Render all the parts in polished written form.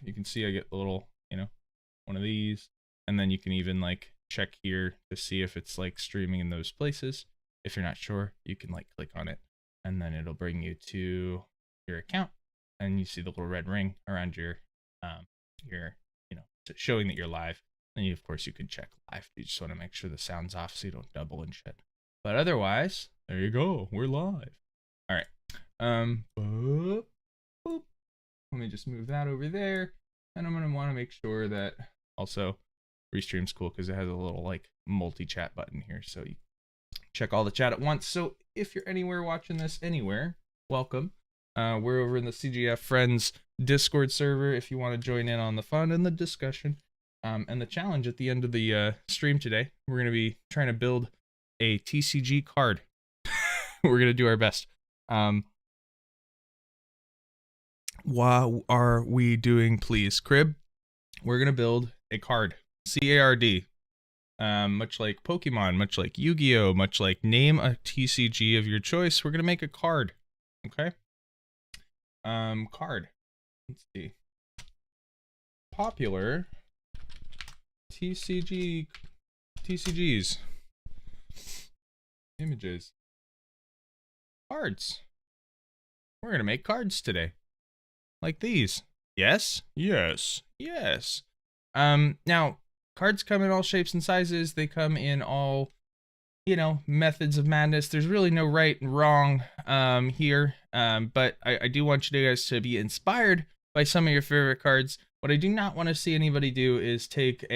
You can see I get the little, one of these. And then you can even like check here to see if it's like streaming in those places. If you're not sure, you can like click on it and then it'll bring you to your account and you see the little red ring around your, showing that you're live. And of course you can check live. You just want to make sure the sound's off so you don't double and shit. But otherwise, there you go. We're live. All right. Boop. Let me just move that over there. And I'm going to want to make sure that also Restream's cool because it has a little like multi-chat button here. So you check all the chat at once. So if you're anywhere watching this anywhere, welcome. We're over in the CJF Friends Discord server if you want to join in on the fun and the discussion. And the challenge at the end of the stream today, we're going to be trying to build a TCG card. We're going to do our best. What are we doing, please? Crib, we're going to build a card. C-A-R-D. Much like Pokemon, much like Yu-Gi-Oh, much like name a TCG of your choice. We're going to make a card. Okay? Card. Let's see. Popular TCGs. Images. Cards. We're going to make cards today. Like these. Yes? Yes. Yes. Now, cards come in all shapes and sizes. They come in all, methods of madness. There's really no right and wrong here. But I do want you guys to be inspired by some of your favorite cards. What I do not want to see anybody do is take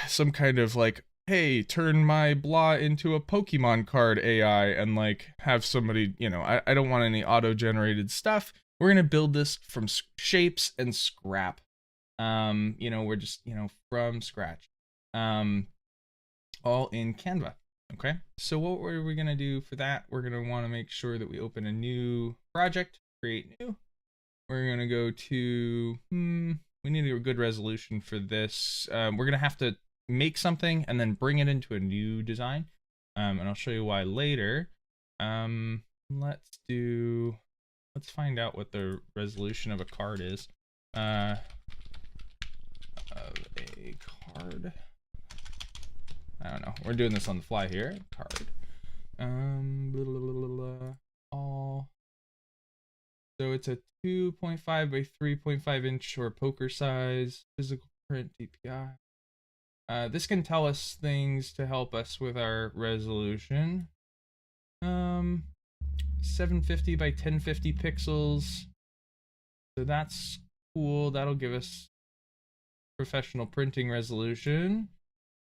some kind of hey, turn my blah into a Pokemon card AI and have somebody, I don't want any auto-generated stuff. We're going to build this from shapes and scrap. We're just, from scratch. All in Canva. Okay. So what are we going to do for that? We're going to want to make sure that we open a new project, create new. We're going to go to, we need a good resolution for this. We're going to have to make something and then bring it into a new design. And I'll show you why later. Let's find out what the resolution of a card is. Of a card. I don't know. We're doing this on the fly here. Card. All. So it's a 2.5 by 3.5 inch or poker size physical print DPI. This can tell us things to help us with our resolution. 750 by 1050 pixels. So that's cool. That'll give us professional printing resolution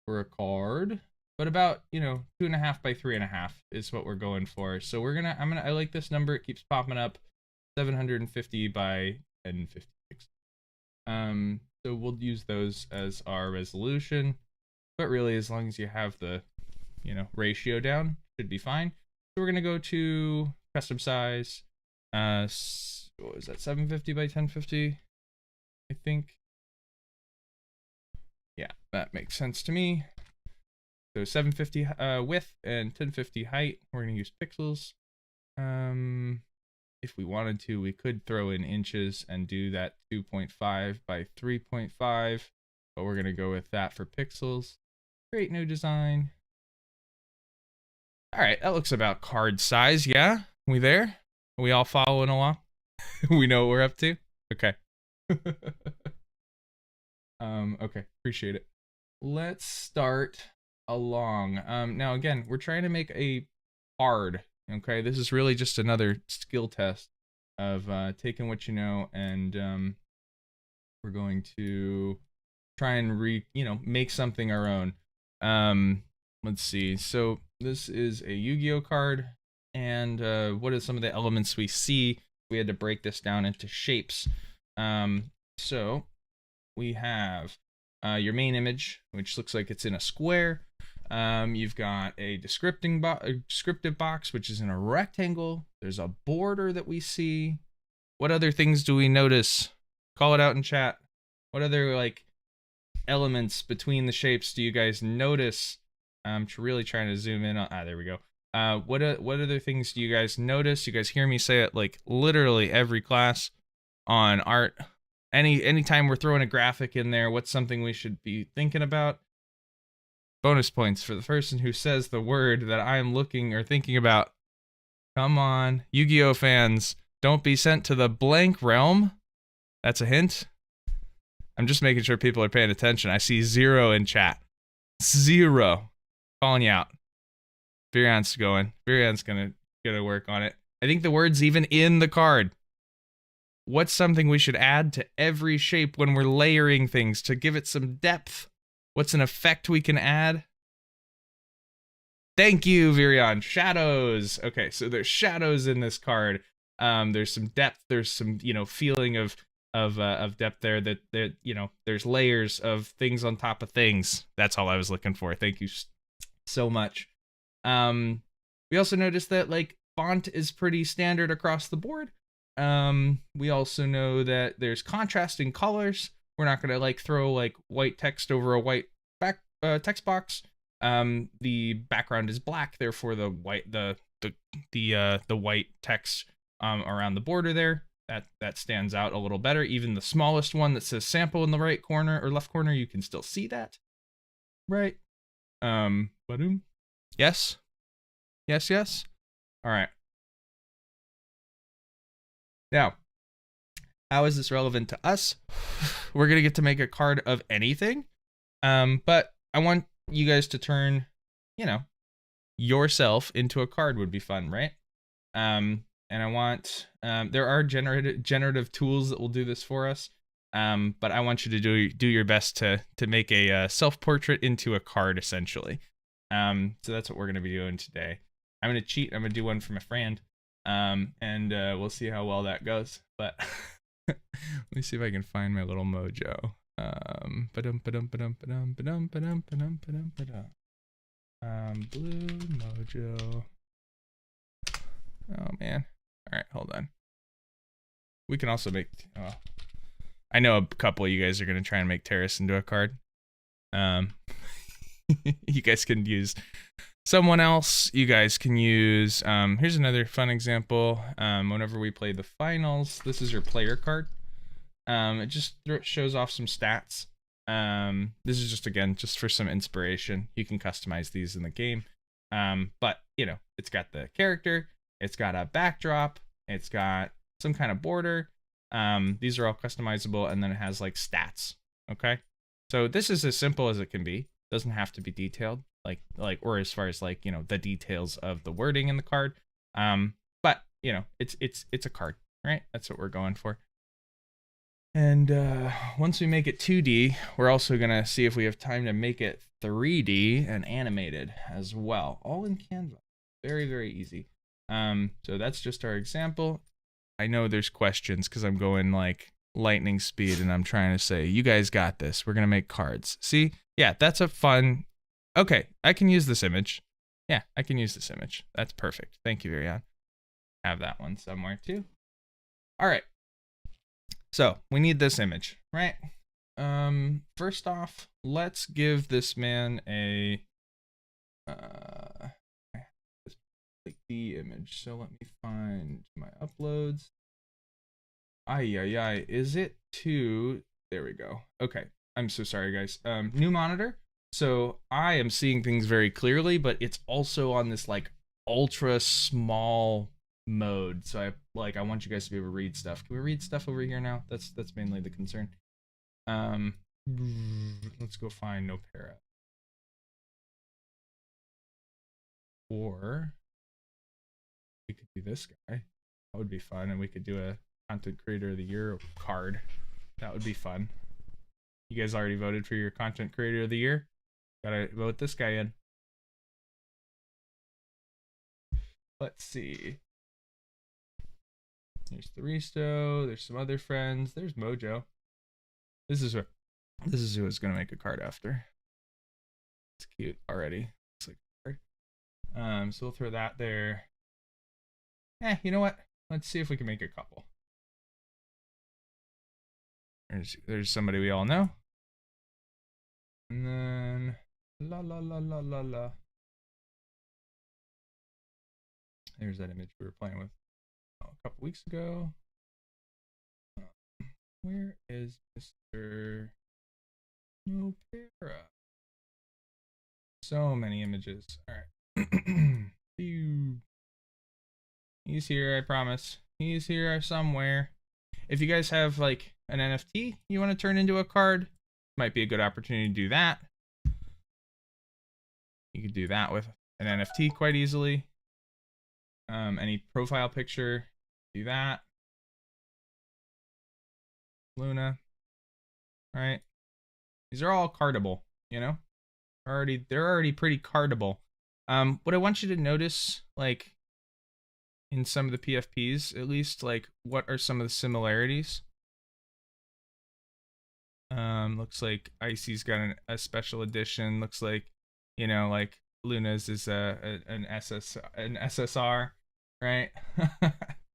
for a card. But about, 2.5 by 3.5 is what we're going for. So I like this number. It keeps popping up. 750 by 1050 pixels. So we'll use those as our resolution. But really, as long as you have the, ratio down, should be fine. So we're going to go to custom size. What was that? 750 by 1050, I think. Yeah, that makes sense to me. So 750 width and 1050 height. We're going to use pixels. If we wanted to, we could throw in inches and do that 2.5 by 3.5. But we're going to go with that for pixels. Create new design. All right, that looks about card size. Yeah, we there? Are we all following along? We know what we're up to? Okay. Okay, appreciate it. Let's start along. Now again, we're trying to make a card. Okay, this is really just another skill test of taking what you know and we're going to try and make something our own. Let's see. So this is a Yu-Gi-Oh card, and what are some of the elements we see? We had to break this down into shapes. So we have your main image, which looks like it's in a square. You've got a descriptive box, which is in a rectangle. There's a border that we see. What other things do we notice? Call it out in chat. What other elements between the shapes do you guys notice? I'm really trying to zoom in on. There we go. What other things do you guys notice? You guys hear me say it literally every class on art. anytime we're throwing a graphic in there, what's something we should be thinking about? Bonus points for the person who says the word that I am looking or thinking about. Come on, Yu-Gi-Oh fans, don't be sent to the blank realm. That's a hint. I'm just making sure people are paying attention. I see 0 in chat. 0. Calling you out. Virion's going. Virion's gonna work on it. I think the word's even in the card. What's something we should add to every shape when we're layering things to give it some depth? What's an effect we can add? Thank you, Virion. Shadows. Okay, so there's shadows in this card. There's some depth. There's some, feeling of depth there. That there's layers of things on top of things. That's all I was looking for. Thank you so much. We also noticed that font is pretty standard across the board. We also know that there's contrasting colors. We're not gonna throw white text over a white text box. The background is black, therefore the white white text around the border there that stands out a little better. Even the smallest one that says sample in the right corner or left corner, you can still see that, right? Yes. All right. Now, how is this relevant to us? We're gonna get to make a card of anything, but I want you guys to turn, yourself into a card would be fun, right? And I want, there are generative tools that will do this for us, but I want you to do your best to make a self-portrait into a card, essentially. So that's what we're gonna be doing today. I'm gonna cheat. I'm gonna do one for my friend, and we'll see how well that goes. But let me see if I can find my little mojo. Blue mojo. Oh man. All right, hold on. We can also make. I know a couple of you guys are gonna try and make Terrace into a card. You guys can use someone else. You guys can use. Here's another fun example. Whenever we play the finals, this is your player card. It just shows off some stats. This is just for some inspiration. You can customize these in the game. But it's got the character, it's got a backdrop, it's got some kind of border. These are all customizable, and then it has stats. Okay, so this is as simple as it can be. Doesn't have to be detailed, or as far as the details of the wording in the card. But it's a card, right? That's what we're going for. And once we make it 2D, we're also gonna see if we have time to make it 3D and animated as well, all in Canva. Very, very easy. So that's just our example. I know there's questions because I'm going lightning speed and I'm trying to say, you guys got this. We're gonna make cards. See? Yeah, that's a fun. Okay, I can use this image. Yeah, I can use this image. That's perfect. Thank you, Virion. Have that one somewhere too. All right. So we need this image, right? First off, let's give this man a the image. So let me find my uploads. Is it to? There we go. Okay, I'm so sorry, guys. New monitor. So I am seeing things very clearly, but it's also on this ultra small mode. So I want you guys to be able to read stuff. Can we read stuff over here now? That's mainly the concern. Let's go find no para. Or we could do this guy. That would be fun, and we could do a content creator of the year card. That would be fun. You guys already voted for your content creator of the year? Gotta vote this guy in. Let's see. There's Tharisto, there's some other friends, there's Mojo. This is who is gonna make a card after. It's cute already. It's like a card. So we'll throw that there. You know what? Let's see if we can make a couple. There's somebody we all know. And then la. There's that image we were playing with a couple weeks ago. Where is Mr. Nopera? So many images. All right. He's here, I promise. He's here somewhere. If you guys have like an NFT you want to turn into a card, might be a good opportunity to do that. You could do that with an NFT quite easily. Any profile picture, do that. Luna. All right. These are all cardable, you know? They're already pretty cardable. What I want you to notice, like in some of the PFPs, at least, like what are some of the similarities? Looks like Icy's got a special edition. Looks like, you know, like Luna's is an SSR, right?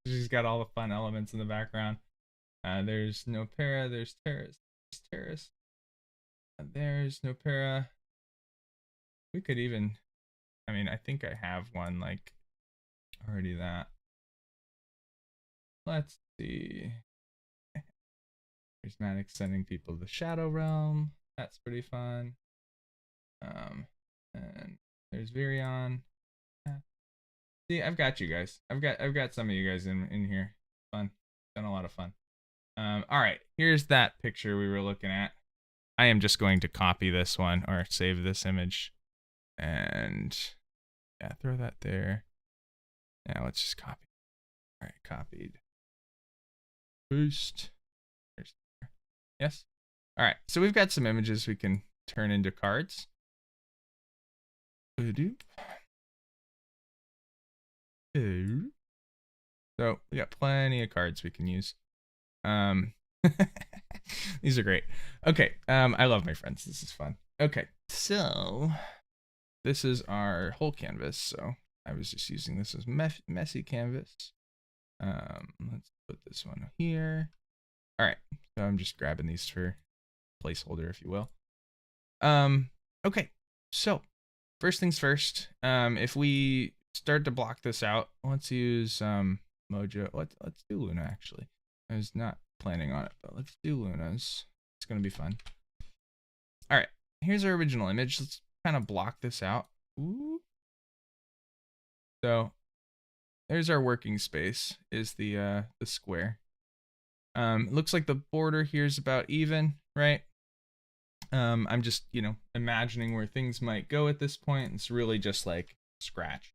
She's got all the fun elements in the background. There's Nopera, there's Terrace, there's Nopera. We could even, I mean, I think I have one like already that. Let's see. There's Maddox sending people to the Shadow Realm. That's pretty fun. And there's Virion. See, I've got you guys. I've got some of you guys in here. Fun. Done a lot of fun. All right, here's that picture we were looking at. I am just going to copy this one or save this image. And yeah, throw that there. Now let's just copy. All right, copied. Boost. Yes. All right, so we've got some images we can turn into cards. So we got plenty of cards we can use. These are great. Okay, I love my friends. This is fun. Okay, so this is our whole canvas. So I was just using this as messy canvas. Let's put this one here. All right, so I'm just grabbing these for placeholder, if you will. Okay, so first things first. If we start to block this out, let's use Mojo. Let's do Luna actually. I was not planning on it, but let's do Luna's. It's gonna be fun. All right, here's our original image. Let's kind of block this out. Ooh. So there's our working space. Is the square. It looks like the border here is about even, right? I'm just, you know, imagining where things might go at this point. It's really just like scratch.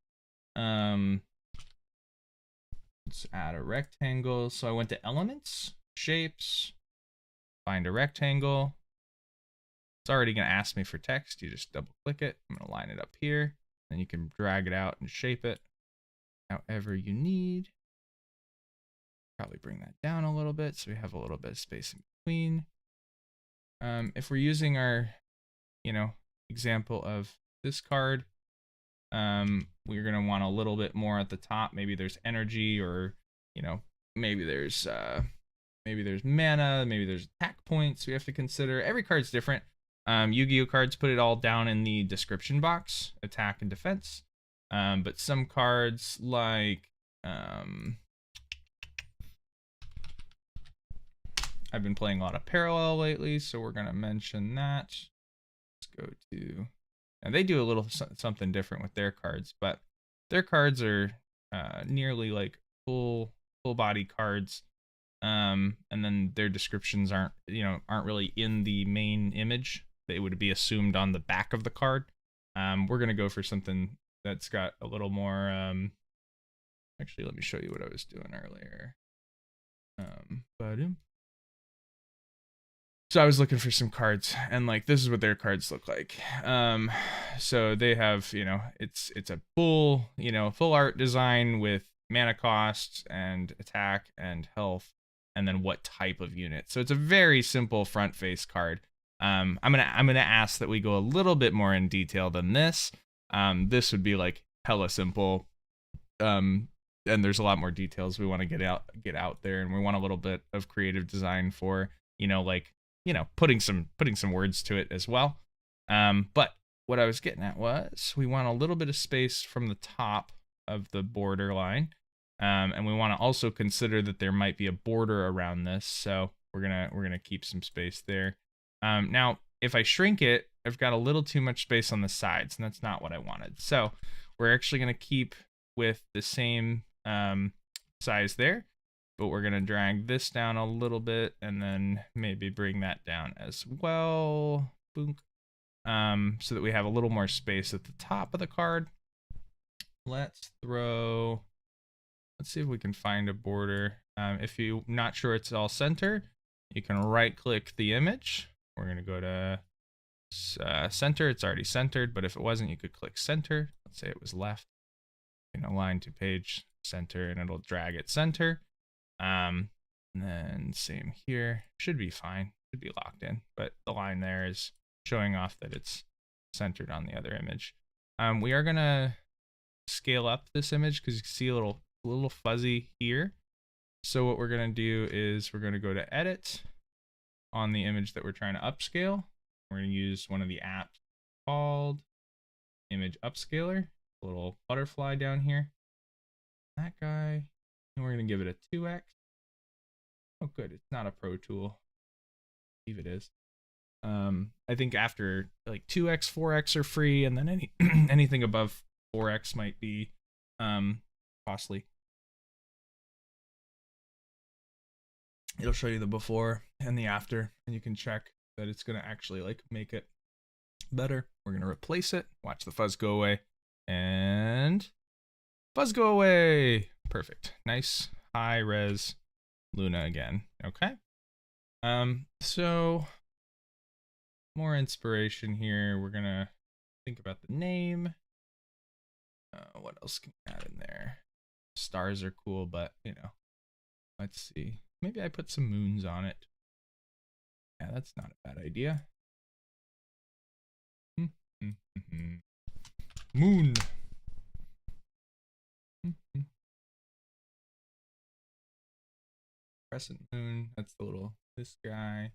Let's add a rectangle. So I went to elements, shapes, find a rectangle. It's already going to ask me for text. You just double click it. I'm going to line it up here. Then you can drag it out and shape it however you need. Probably bring that down a little bit so we have a little bit of space in between. If we're using our, you know, example of this card, we're gonna want a little bit more at the top. Maybe there's energy, or you know, maybe there's mana, maybe there's attack points we have to consider. Every card's different. Yu-Gi-Oh cards put it all down in the description box, attack and defense. But some cards like I've been playing a lot of Parallel lately, so we're gonna mention that. Let's go to, and they do a little something different with their cards, but their cards are nearly like full body cards, and then their descriptions aren't really in the main image. They would be assumed on the back of the card. We're gonna go for something that's got a little more. Actually, let me show you what I was doing earlier. So I was looking for some cards, and like this is what their cards look like. So they have, you know, it's a full art design with mana cost and attack and health, and then what type of unit. So it's a very simple front face card. I'm gonna ask that we go a little bit more in detail than this. This would be like hella simple. And there's a lot more details we want to get out there, and we want a little bit of creative design for, you know, like, you know, putting some words to it as well. But what I was getting at was we want a little bit of space from the top of the border line. And we want to also consider that there might be a border around this. So we're gonna keep some space there. Now, if I shrink it, I've got a little too much space on the sides, and that's not what I wanted. So we're actually gonna keep with the same size there, but we're gonna drag this down a little bit, and then maybe bring that down as well. Boom. So that we have a little more space at the top of the card. Let's see if we can find a border. If you're not sure it's all center, you can right click the image. We're going to go to center. It's already centered, but if it wasn't, you could click center. Let's say it was left. You can align to page center, and it'll drag it center. And then same here. Should be fine. Should be locked in, but the line there is showing off that it's centered on the other image. We are going to scale up this image because you can see a little fuzzy here. So what we're going to do is we're going to go to edit on the image that we're trying to upscale. We're going to use one of the apps called image upscaler, a little butterfly down here, that guy, and we're going to give it a 2x. Oh good, it's not a pro tool. I believe it is. I think after like 2x 4x are free, and then anything above 4x might be costly. It'll show you the before and the after, and you can check that it's going to actually like make it better. We're going to replace it. Watch the fuzz go away, and fuzz go away. Perfect. Nice high res Luna again. Okay. So more inspiration here. We're going to think about the name. What else can we add in there? Stars are cool, but you know, let's see. Maybe I put some moons on it. Yeah, that's not a bad idea. Moon. Crescent moon. That's this guy.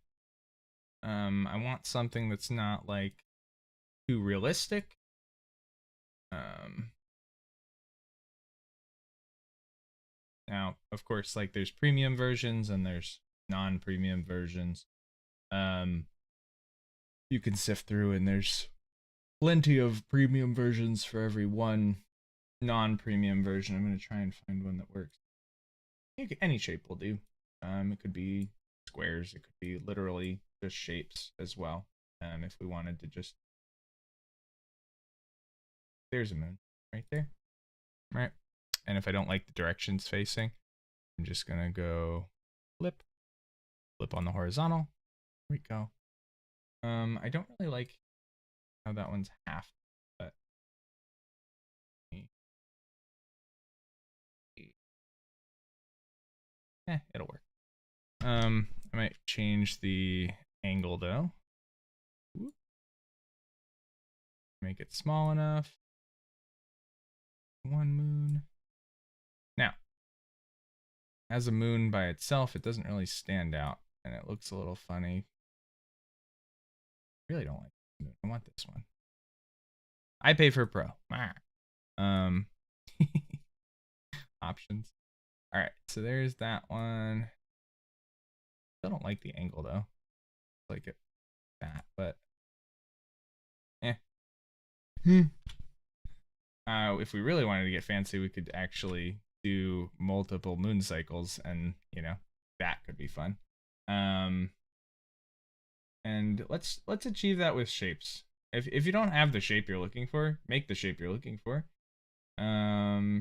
I want something that's not like too realistic. Now, of course, like there's premium versions and there's non-premium versions. You can sift through, and there's plenty of premium versions for every one non-premium version. I'm going to try and find one that works. Any shape will do. It could be squares. It could be literally just shapes as well. If we wanted to just... There's a moon right there. Right. And if I don't like the directions facing, I'm just going to go flip on the horizontal. There we go. I don't really like how that one's half, but it'll work. I might change the angle though. Make it small enough. One moon. Now, as a moon by itself, it doesn't really stand out, and it looks a little funny. I really don't like this moon. I want this one. I pay for Pro. Options. All right, so there's that one. Still don't like the angle though. Like it that, but if we really wanted to get fancy, we could actually do multiple moon cycles, and you know, that could be fun. And let's achieve that with shapes. If you don't have the shape you're looking for, make the shape you're looking for.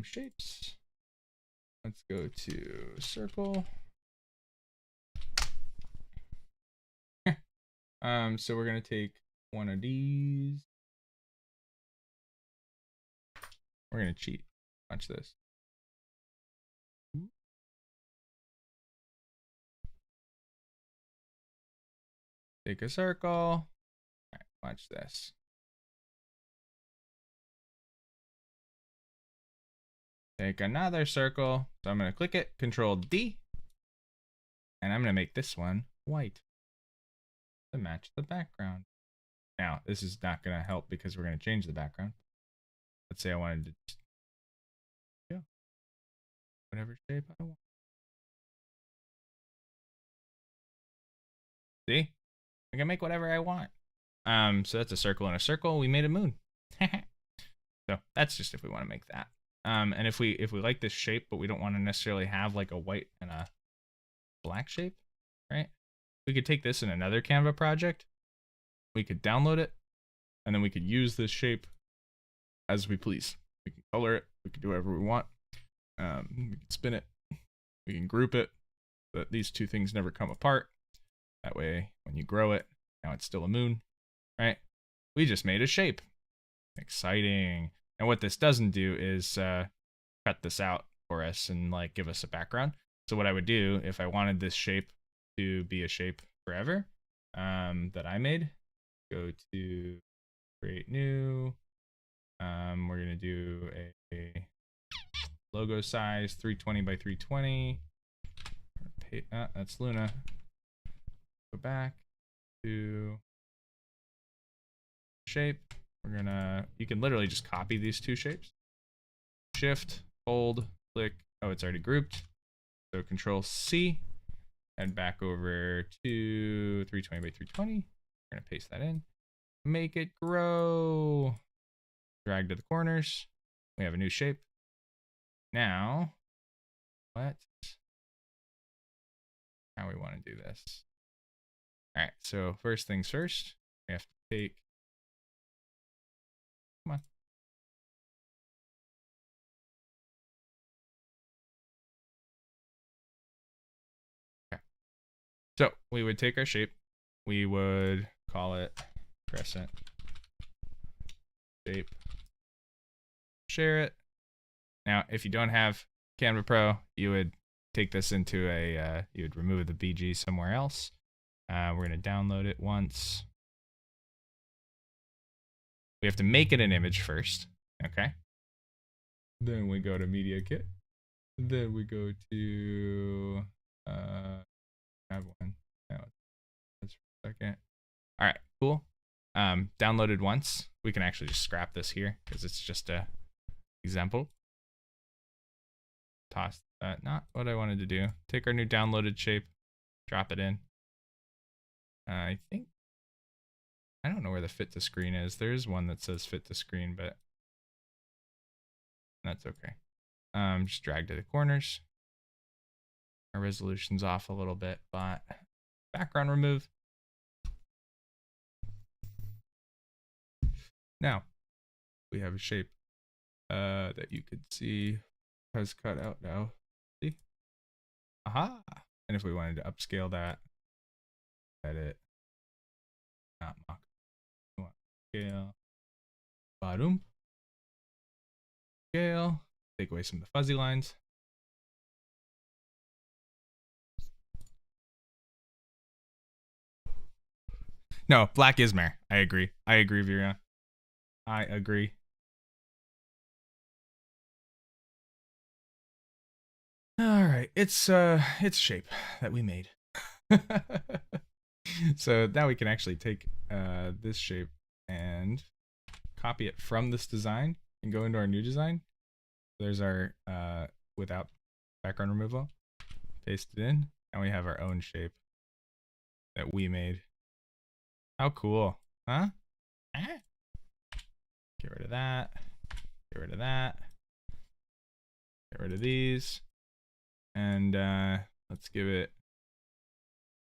Shapes. Let's go to circle. So we're gonna take one of these. We're gonna cheat. Watch this. Take a circle. All right, watch this. Take another circle. So I'm gonna click it, Control D, and I'm gonna make this one white to match the background. Now, this is not gonna help because we're gonna change the background. Let's say I wanted to just go whatever shape I want. See? I can make whatever I want. So that's a circle and a circle. We made a moon. So that's just if we want to make that. And if we like this shape, but we don't want to necessarily have like a white and a black shape, right? We could take this in another Canva project. We could download it, and then we could use this shape as we please. We can color it. We can do whatever we want. We can spin it. We can group it so that these two things never come apart. That way, when you grow it, now it's still a moon, right? We just made a shape. Exciting. And what this doesn't do is cut this out for us and like give us a background. So what I would do if I wanted this shape to be a shape forever that I made, go to create new. We're gonna do a logo size 320 by 320. That's Luna. Go back to shape. We're gonna, you can literally just copy these two shapes. Shift, hold, click. Oh, it's already grouped. So Control C, head back over to 320 by 320. We're gonna paste that in. Make it grow. Drag to the corners. We have a new shape. Now, how we want to do this. All right, so first things first, we have to take, come on. Okay. So we would take our shape, we would call it crescent shape, share it. Now, if you don't have Canva Pro, you would take this into a, you would remove the BG somewhere else. We're going to download it once. We have to make it an image first, okay? Then we go to Media Kit. Then we go to, have one. No, that's for a second. All right, cool. Downloaded once. We can actually just scrap this here because it's just a example. Toss that, not what I wanted to do. Take our new downloaded shape, drop it in. I think, I don't know where the fit to screen is. There's one that says fit to screen, but that's okay. Just drag to the corners. Our resolution's off a little bit, but background remove. Now we have a shape that you could see has cut out now. See? Aha! And if we wanted to upscale that, edit, not mock, we want scale, bottom, scale, take away some of the fuzzy lines. No, black is Mare. I agree. I agree, Virion. I agree. All right, it's shape that we made. So now we can actually take this shape and copy it from this design and go into our new design. There's our without background removal. Paste it in, and we have our own shape that we made. How cool, huh? Get rid of that. Get rid of that. Get rid of these. And let's give it,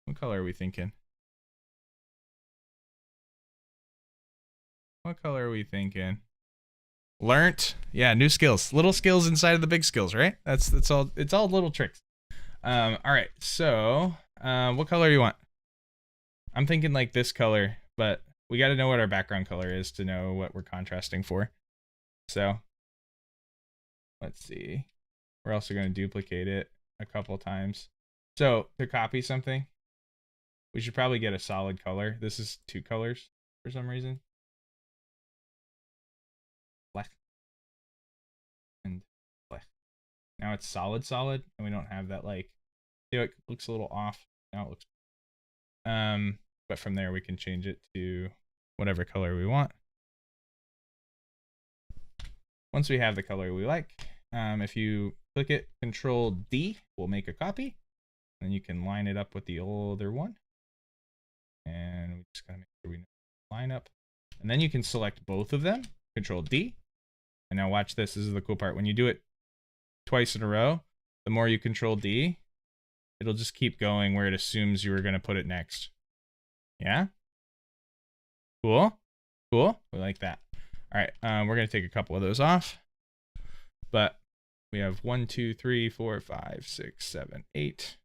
what color are we thinking? What color are we thinking? Learnt. Yeah, new skills. Little skills inside of the big skills, right? That's all, it's all little tricks. All right, so what color do you want? I'm thinking like this color, but we got to know what our background color is to know what we're contrasting for. So let's see. We're also going to duplicate it a couple times. So to copy something, we should probably get a solid color. This is two colors for some reason. Black and black. Now it's solid, and we don't have that like, see, it looks a little off. Now it looks, but from there we can change it to whatever color we want. Once we have the color we like, if you click it, Control D will make a copy, and you can line it up with the older one. Just gotta make sure we know line up. And then you can select both of them, Control D. And now watch this. This is the cool part. When you do it twice in a row, the more you Control D, it'll just keep going where it assumes you were going to put it next. Yeah? Cool? Cool? We like that. All right, we're going to take a couple of those off. But we have 1, 2, 3, 4, 5, 6, 7, 8.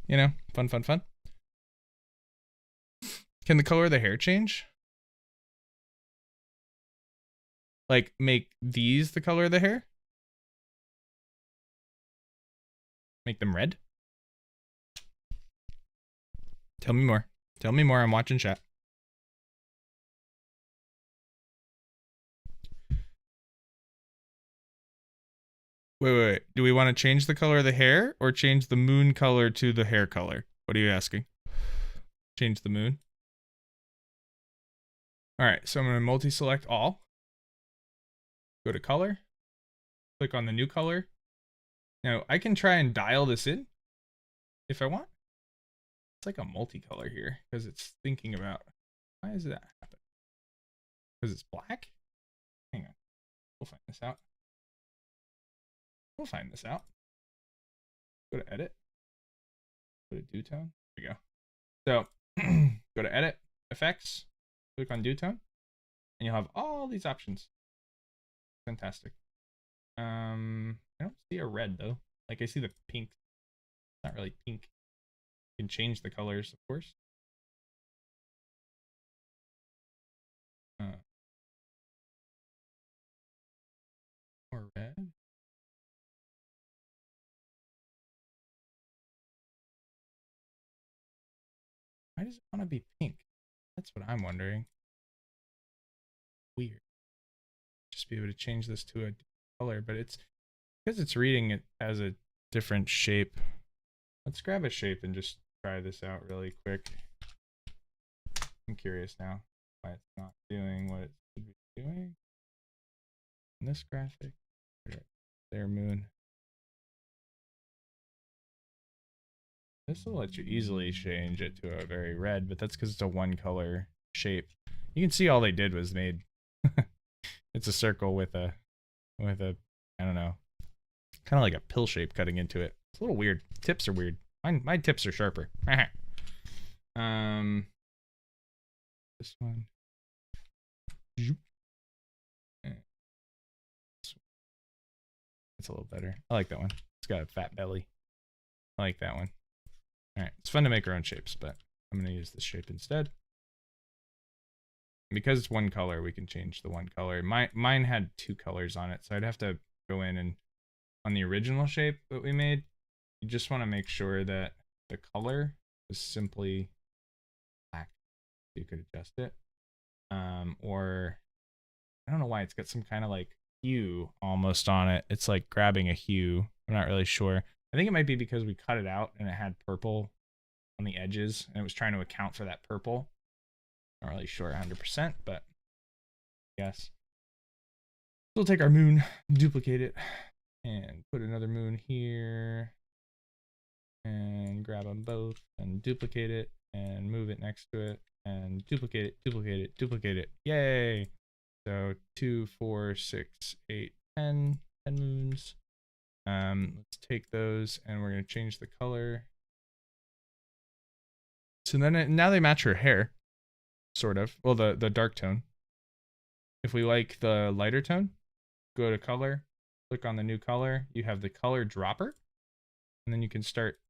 You know, fun, fun, fun. Can the color of the hair change? Like, make these the color of the hair? Make them red? Tell me more. Tell me more. I'm watching chat. Wait. Do we want to change the color of the hair or change the moon color to the hair color? What are you asking? Change the moon. All right, so I'm going to multi-select all. Go to color. Click on the new color. Now, I can try and dial this in if I want. It's like a multicolor here because it's thinking about, why does that happen? Because it's black? Hang on. We'll find this out. We'll find this out. Go to edit. Go to dew tone. There we go. So go to edit, effects, click on dew tone, and you'll have all these options. Fantastic. I don't see a red though. Like I see the pink. It's not really pink. You can change the colors, of course. More red. Why does it want to be pink? That's what I'm wondering. Weird. Just be able to change this to a color, but it's because it's reading it as a different shape. Let's grab a shape and just try this out really quick. I'm curious now why it's not doing what it should be doing. In this graphic, there, moon. This will let you easily change it to a very red, but that's because it's a one color shape. You can see all they did was made it's a circle with a I don't know, kind of like a pill shape cutting into it. It's a little weird. Tips are weird. My tips are sharper. This one. It's a little better. I like that one. It's got a fat belly. I like that one. All right, it's fun to make our own shapes, but I'm gonna use this shape instead. Because it's one color, we can change the one color. Mine had two colors on it, so I'd have to go in and on the original shape that we made, you just want to make sure that the color is simply black. You could adjust it. Or I don't know why it's got some kind of like hue almost on it. It's like grabbing a hue. I'm not really sure. I think it might be because we cut it out and it had purple on the edges and it was trying to account for that purple. Not really sure 100%, but yes. We'll take our moon, duplicate it, and put another moon here, and grab them both, and duplicate it, and move it next to it, and duplicate it, duplicate it, duplicate it. Yay! So 2, 4, 6, 8, 10 moons. Let's take those, and we're gonna change the color. So then now they match her hair. Sort of. Well, the dark tone. If we like the lighter tone, go to color, click on the new color. You have the color dropper, and then you can start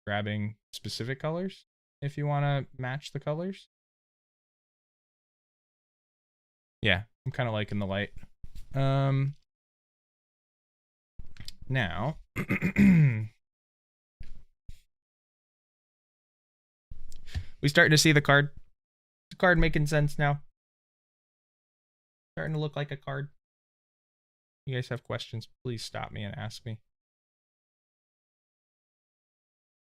grabbing specific colors if you want to match the colors. Yeah, I'm kind of liking the light. Now, we starting to see the card. The card making sense now. Starting to look like a card. You guys have questions, please stop me and ask me.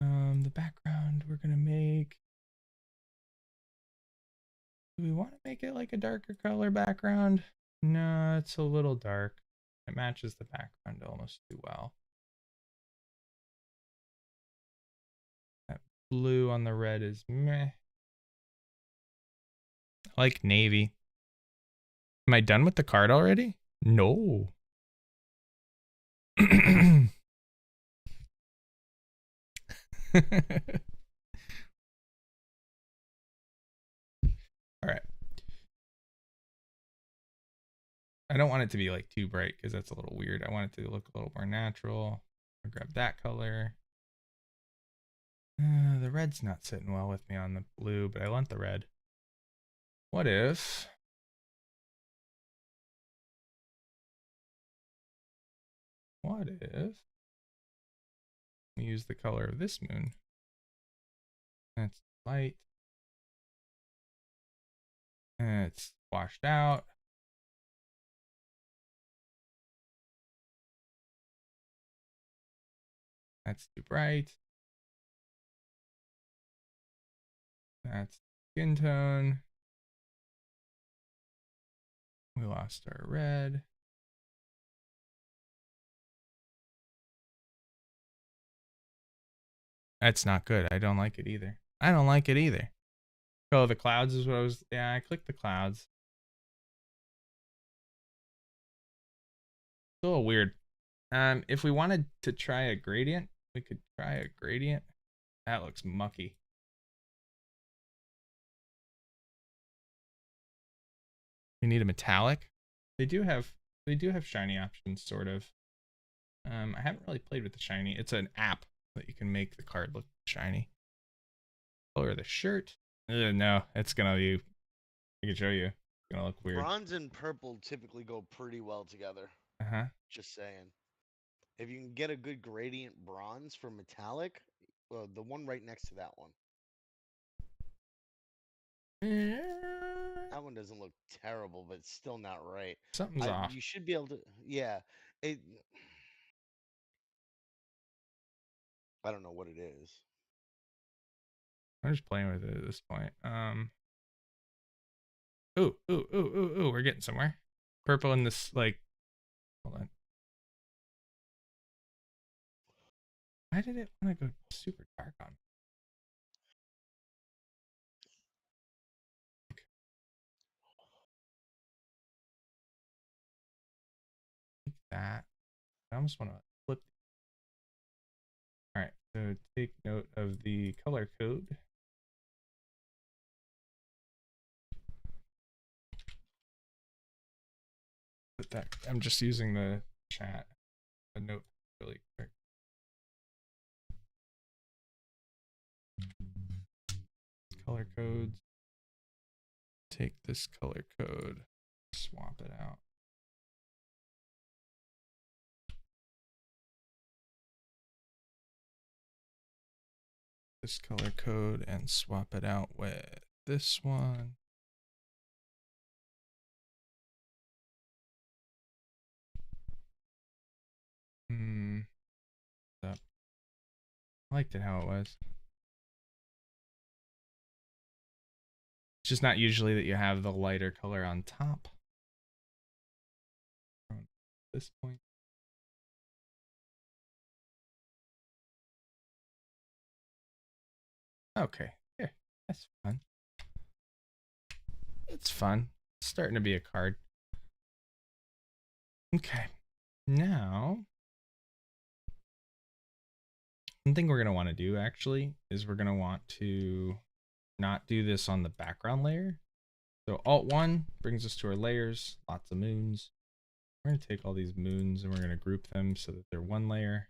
The background we're gonna make. Do we want to make it like a darker color background? No, it's a little dark. It matches the background almost too well. That blue on the red is meh. I like navy. Am I done with the card already? No. All right. I don't want it to be like too bright because that's a little weird. I want it to look a little more natural. I'll grab that color. The red's not sitting well with me on the blue, but I want the red. What if we use the color of this moon? That's light. And it's washed out. That's too bright. That's skin tone. We lost our red. That's not good. I don't like it either. I don't like it either. Oh, the clouds is what I was. Yeah, I clicked the clouds. It's a little weird. If we wanted to try a gradient, we could try a gradient. That looks mucky. We need a metallic. They do have shiny options, sort of. I haven't really played with the shiny. It's an app that you can make the card look shiny. Color of the shirt. No, it's gonna be. I can show you. It's gonna look weird. Bronze and purple typically go pretty well together. Just saying. If you can get a good gradient bronze for metallic, the one right next to that one. That one doesn't look terrible, but it's still not right. Something's off. You should be able to. Yeah. I don't know what it is. I'm just playing with it at this point. Ooh, we're getting somewhere. Purple in this, like, hold on. Why did it want to go super dark on me? Like that. I almost want to flip. All right, so take note of the color code. Put that. I'm just using the chat. A note really quick. Color codes. Take this color code, swap it out. This color code and swap it out with this one. Up. I liked it how it was. It's just not usually that you have the lighter color on top. From this point. Okay, here, that's fun. It's fun. It's starting to be a card. Okay, now one thing we're gonna want to do actually is we're gonna want to not do this on the background layer. So Alt-1 brings us to our layers, lots of moons. We're gonna take all these moons and we're gonna group them so that they're one layer.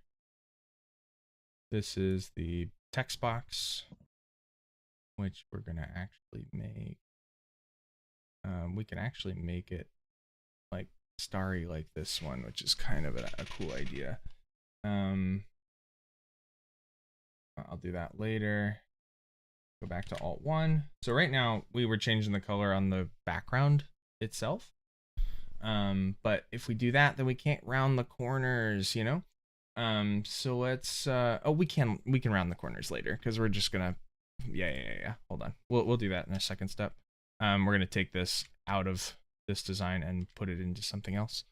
This is the text box, which we're gonna actually make. We can actually make it like starry like this one, which is kind of a cool idea. I'll do that later. Go back to Alt-1. So right now we were changing the color on the background itself. But if we do that, then we can't round the corners, you know? So let's we can round the corners later because we're just gonna yeah. Hold on. We'll do that in a second step. We're gonna take this out of this design and put it into something else.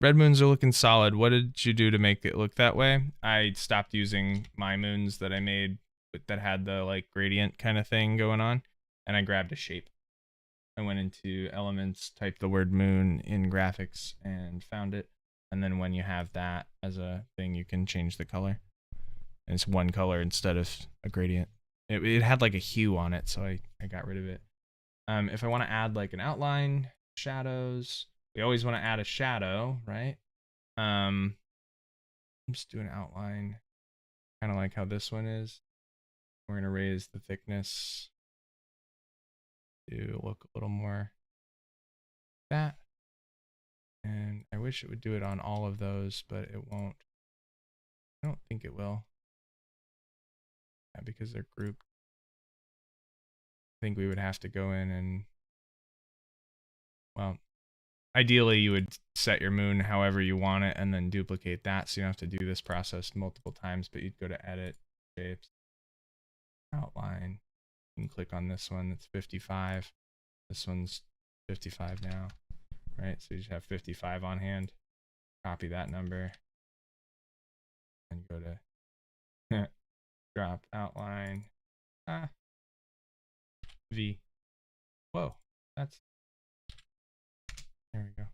Red moons are looking solid. What did you do to make it look that way? I stopped using my moons that I made that had the like gradient kind of thing going on, and I grabbed a shape. I went into elements, typed the word moon in graphics, and found it. And then when you have that as a thing, you can change the color. And it's one color instead of a gradient. It had like a hue on it, so I got rid of it. If I want to add like an outline, shadows, we always want to add a shadow, right? Just do an outline, kind of like how this one is. We're gonna raise the thickness to look a little more that. And I wish it would do it on all of those, but it won't. I don't think it will. Yeah, because they're grouped. I think we would have to go in and, well, ideally you would set your moon however you want it and then duplicate that, so you don't have to do this process multiple times, but you'd go to edit, shapes, outline. You can click on this one that's 55. This one's 55 now, right? So you just have 55 on hand. Copy that number and go to drop outline. V. Whoa, that's, there we go.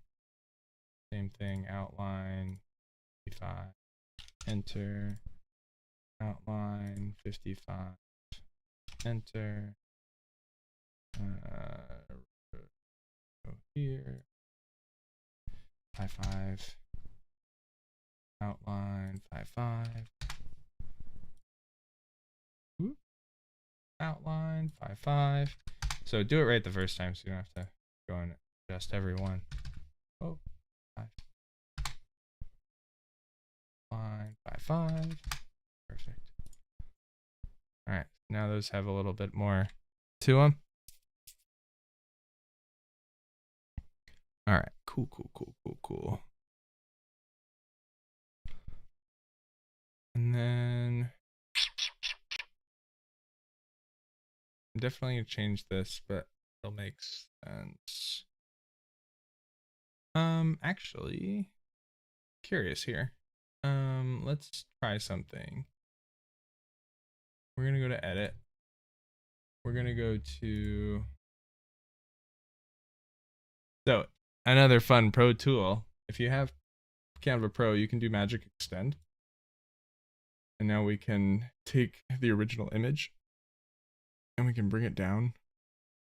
Same thing, outline 55. Enter. Outline 55. Enter. Go here. 55. Outline 55. Whoop. Outline 55. So do it right the first time, so you don't have to go and adjust every one. Oh, 5. Line 55. Perfect. All right, now those have a little bit more to them. All right, cool. And then I'm definitely gonna change this, but it'll make sense. Actually, curious here. Let's try something. We're gonna go to edit. We're gonna go to, so another fun pro tool. If you have Canva Pro, you can do Magic Extend. And now we can take the original image and we can bring it down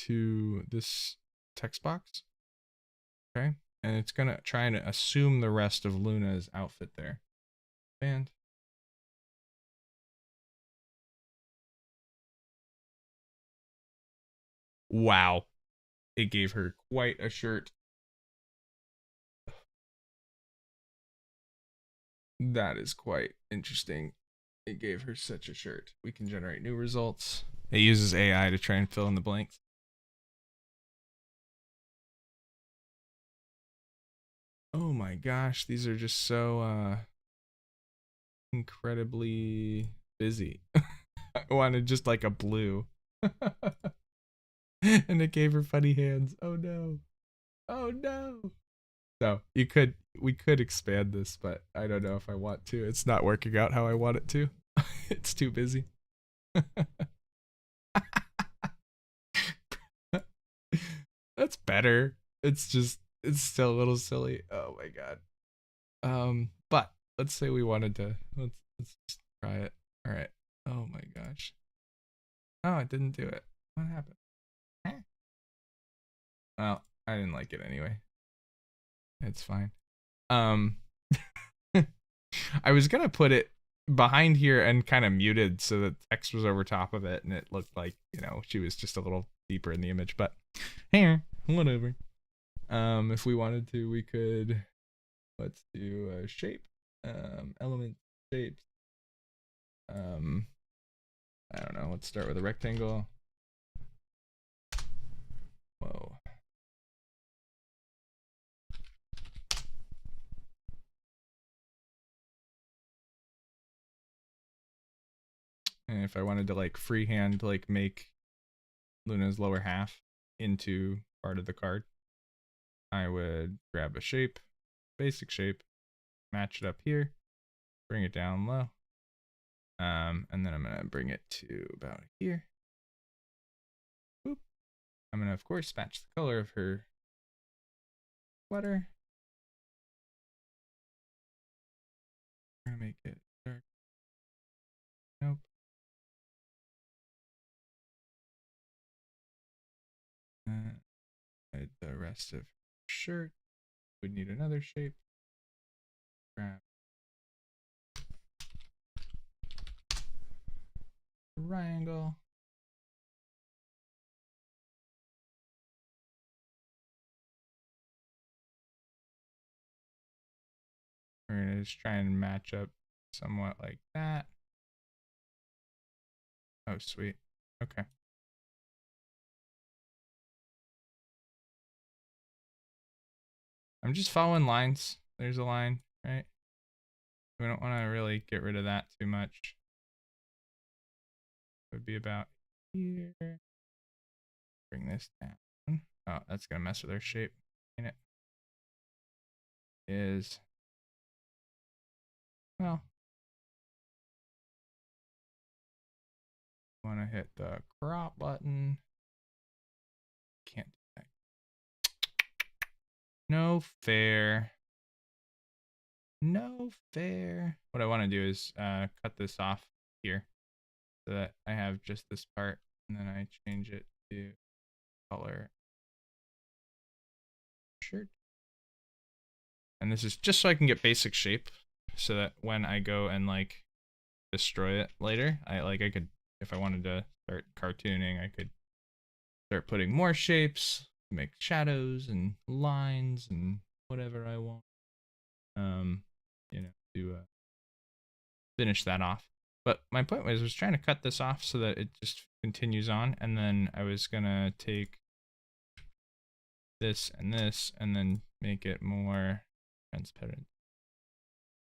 to this text box. Okay. And it's going to try and assume the rest of Luna's outfit there. And wow, it gave her quite a shirt. That is quite interesting. It gave her such a shirt. We can generate new results. It uses AI to try and fill in the blanks. Oh my gosh, these are just so incredibly busy. I wanted just like a blue. And it gave her funny hands. Oh no. Oh no. So we could expand this, but I don't know if I want to. It's not working out how I want it to. It's too busy. That's better. It's still a little silly. Oh my god. But let's say we wanted to, let's just try it. All right. Oh my gosh. Oh, it didn't do it. What happened? Huh? Well, I didn't like it anyway. It's fine. I was gonna put it behind here and kind of muted so that text was over top of it and it looked like, you know, she was just a little deeper in the image, but here, whatever. If we wanted to, we could, let's do a shape, element shapes. I don't know, let's start with a rectangle. Whoa. And if I wanted to like freehand like make Luna's lower half into part of the card, I would grab a shape, basic shape, match it up here, bring it down low, And then I'm gonna bring it to about here. Boop. I'm gonna, of course, match the color of her sweater. I'm gonna make it dark. Nope. The rest of her shirt. Would need another shape. Grab triangle. We're gonna just try and match up somewhat like that. Oh, sweet. Okay. I'm just following lines. There's a line, right? We don't want to really get rid of that too much. It would be about here. Bring this down. Oh, that's gonna mess with our shape. Ain't it? Is, well, want to hit the crop button. Can't do that. No fair. No fair. What I want to do is cut this off here so that I have just this part, and then I change it to color shirt. And this is just so I can get basic shape, so that when I go and like destroy it later, I could, if I wanted to start cartooning, I could start putting more shapes, make shadows and lines and whatever I want. You know, to finish that off. But my point was, I was trying to cut this off so that it just continues on, and then I was gonna take this and then make it more transparent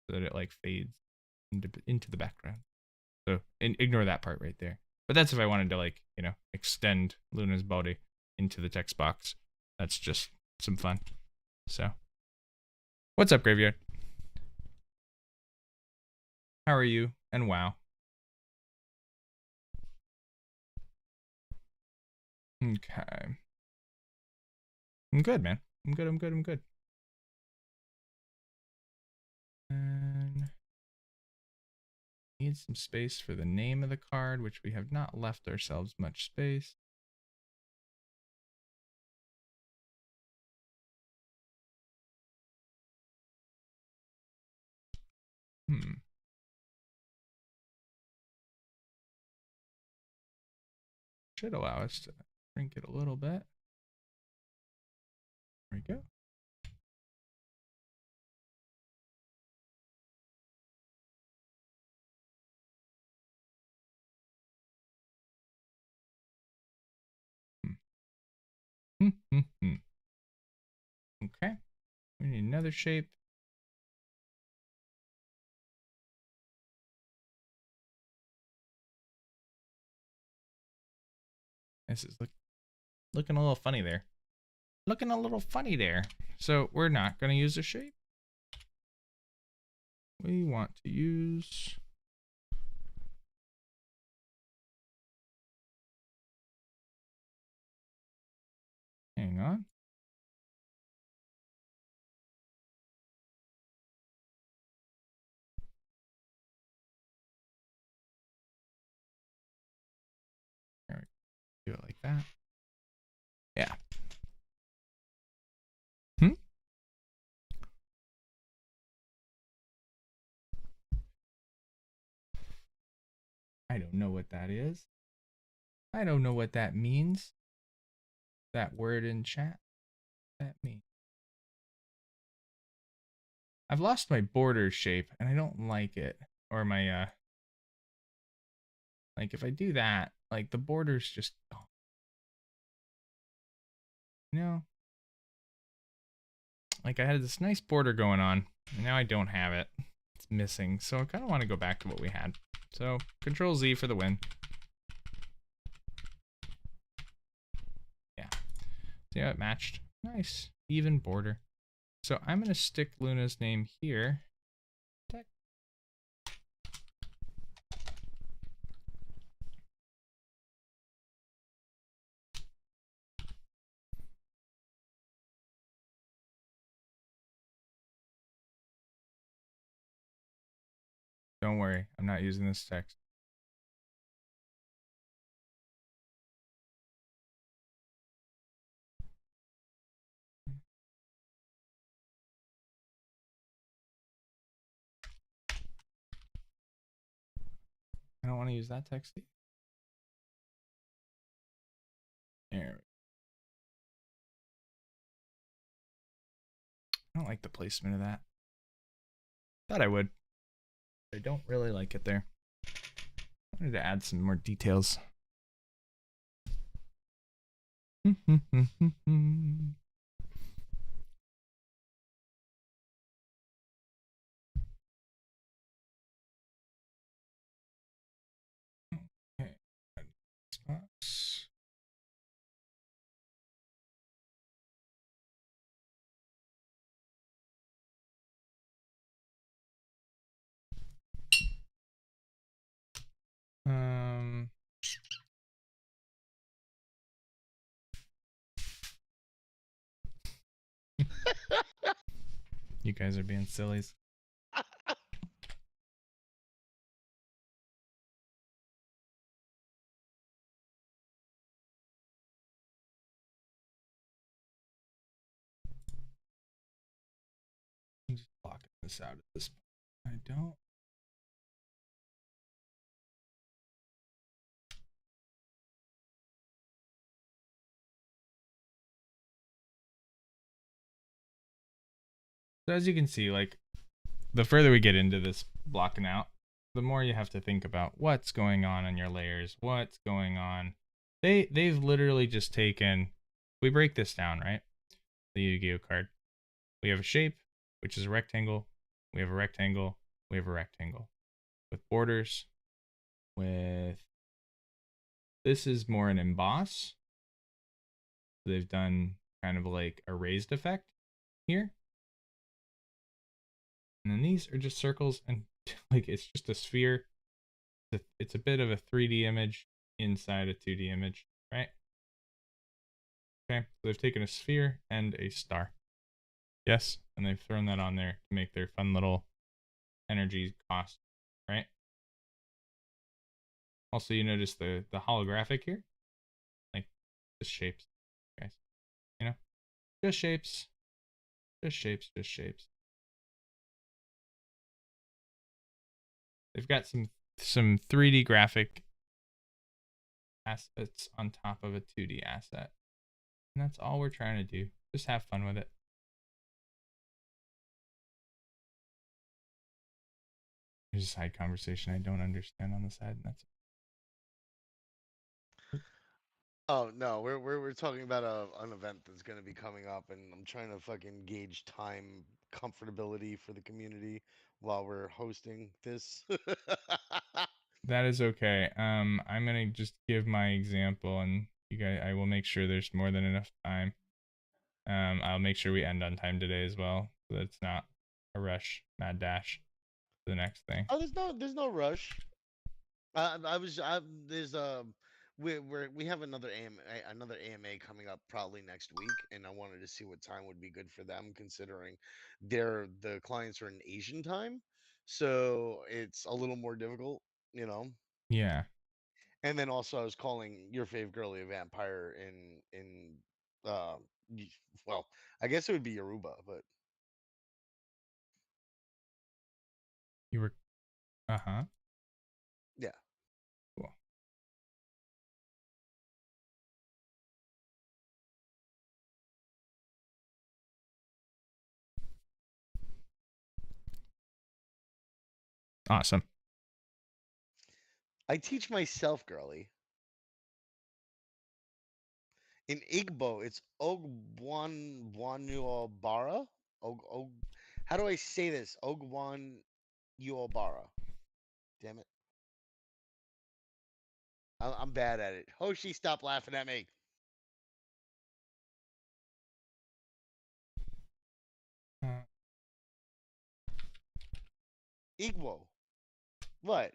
so that it like fades into the background. So ignore that part right there. But that's if I wanted to, like, you know, extend Luna's body into the text box. That's just some fun. So, what's up, Graveyard? How are you? And wow. Okay. I'm good, man. I'm good. And need some space for the name of the card, which we have not left ourselves much space. Should allow us to shrink it a little bit. There we go. Okay. We need another shape. This is looking a little funny there. Looking a little funny there. So we're not going to use a shape. We want to use... Hang on. There we go. Do it like that. Yeah. I don't know what that is. I don't know what that means. That word in chat. That means. I've lost my border shape and I don't like it. Or my like if I do that, like the borders just don't. You know? Like I had this nice border going on, and now I don't have it. It's missing. So I kind of want to go back to what we had. So Control Z for the win. Yeah. See how it matched? Nice. Even border. So I'm going to stick Luna's name here. Don't worry, I'm not using this text. I don't want to use that text. There. I don't like the placement of that. Thought I would. I don't really like it there. I wanted to add some more details. Okay. Um, you guys are being sillies. I'm just blocking this out at this point. I don't. So as you can see, like, the further we get into this blocking out, the more you have to think about what's going on in your layers, what's going on. They've literally just taken, we break this down, right? The Yu-Gi-Oh card. We have a shape, which is a rectangle. We have a rectangle. We have a rectangle with borders. With this is more an emboss. They've done kind of like a raised effect here. And then these are just circles, and like it's just a sphere. It's a bit of a 3D image inside a 2D image, right? Okay, so they've taken a sphere and a star. Yes, and they've thrown that on there to make their fun little energy cost, right? Also, you notice the holographic here, like just shapes, guys. You know, just shapes, just shapes, just shapes. They've got some 3D graphic assets on top of a 2D asset. And that's all we're trying to do. Just have fun with it. There's a side conversation I don't understand on the side, and that's Oh no, we're talking about an event that's going to be coming up, and I'm trying to fucking gauge time comfortability for the community while we're hosting this. that is okay. I'm gonna just give my example, and you guys, I will make sure there's more than enough time. I'll make sure we end on time today as well, so that it's not a rush, mad dash to the next thing. Oh, there's no rush. There's we have another AMA coming up probably next week, and I wanted to see what time would be good for them, considering the clients are in Asian time, so it's a little more difficult, you know. Yeah, And then also I was calling your fave girly a vampire in uh well, I guess it would be Yoruba, but you were. Uh-huh. yeah. Cool. Awesome. I teach myself, girly. In Igbo, it's Ogbonwanuobara. How do I say this? Ogbonwanuobara. Damn it. I'm bad at it. Hoshi, stop laughing at me. Uh, Igbo. What?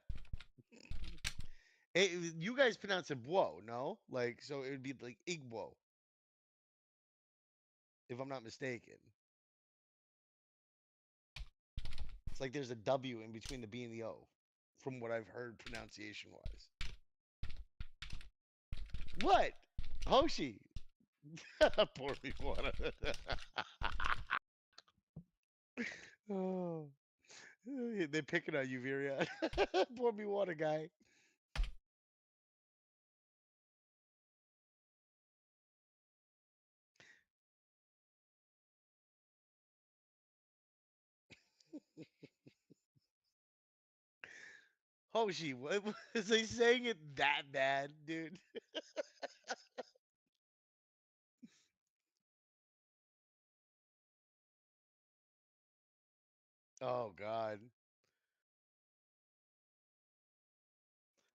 You guys pronounce it "wo," no? Like, so it would be like Igbo, if I'm not mistaken. It's like there's a W in between the B and the O. from what I've heard pronunciation wise. What? Hoshi. Pour me water. Oh, they're picking on you, Viria. Pour me water, guy. Hoshi, what is they saying it that bad, dude? Oh God.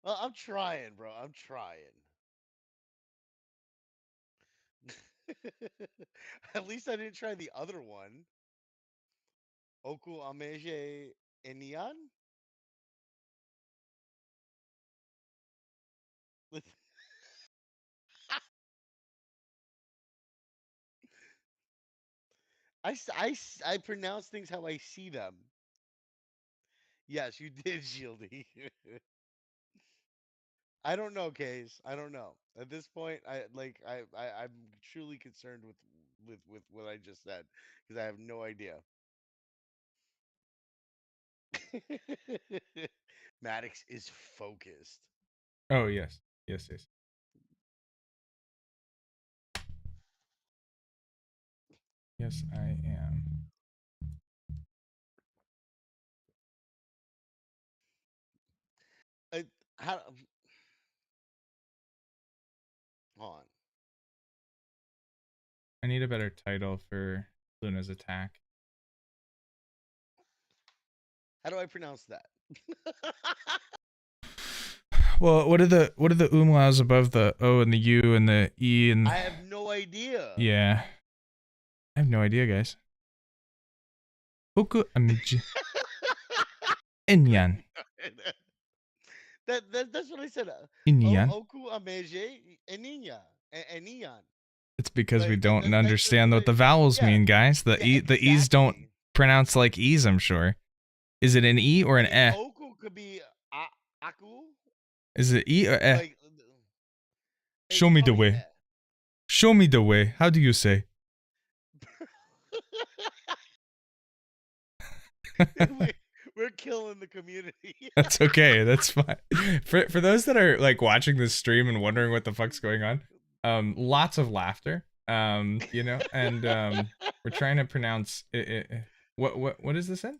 I'm trying, bro. I'm trying. At least I didn't try the other one. Oku Ameje Enian? I pronounce things how I see them. Yes, you did, Shieldy. I don't know, Case. I don't know. At this point, I'm truly concerned with what I just said because I have no idea. Maddox is focused. Oh yes, yes, yes, yes. I am. Uh, how? Hold on. I need a better title for Luna's attack. How do I pronounce that? Well, what are the umlauts above the O and the U and the E and I have no idea. yeah? I have no idea, guys. Oku amiji Inyan. That's what I said. Inyan. Oku Ameje Eninya Eniyan. It's because we Like don't that's understand what what I. the vowels Yeah, mean, guys. yeah, The E's don't exactly. pronounce like E's, I'm sure. Is it an E or an Like eh? Oku could be Aku. Is it E or eh? Like Show it's me the probably way. Show me the way. How do you say? we're killing the community. That's okay. That's fine. For those that are like watching this stream and wondering what the fuck's going on, lots of laughter. And we're trying to pronounce it. What is this in?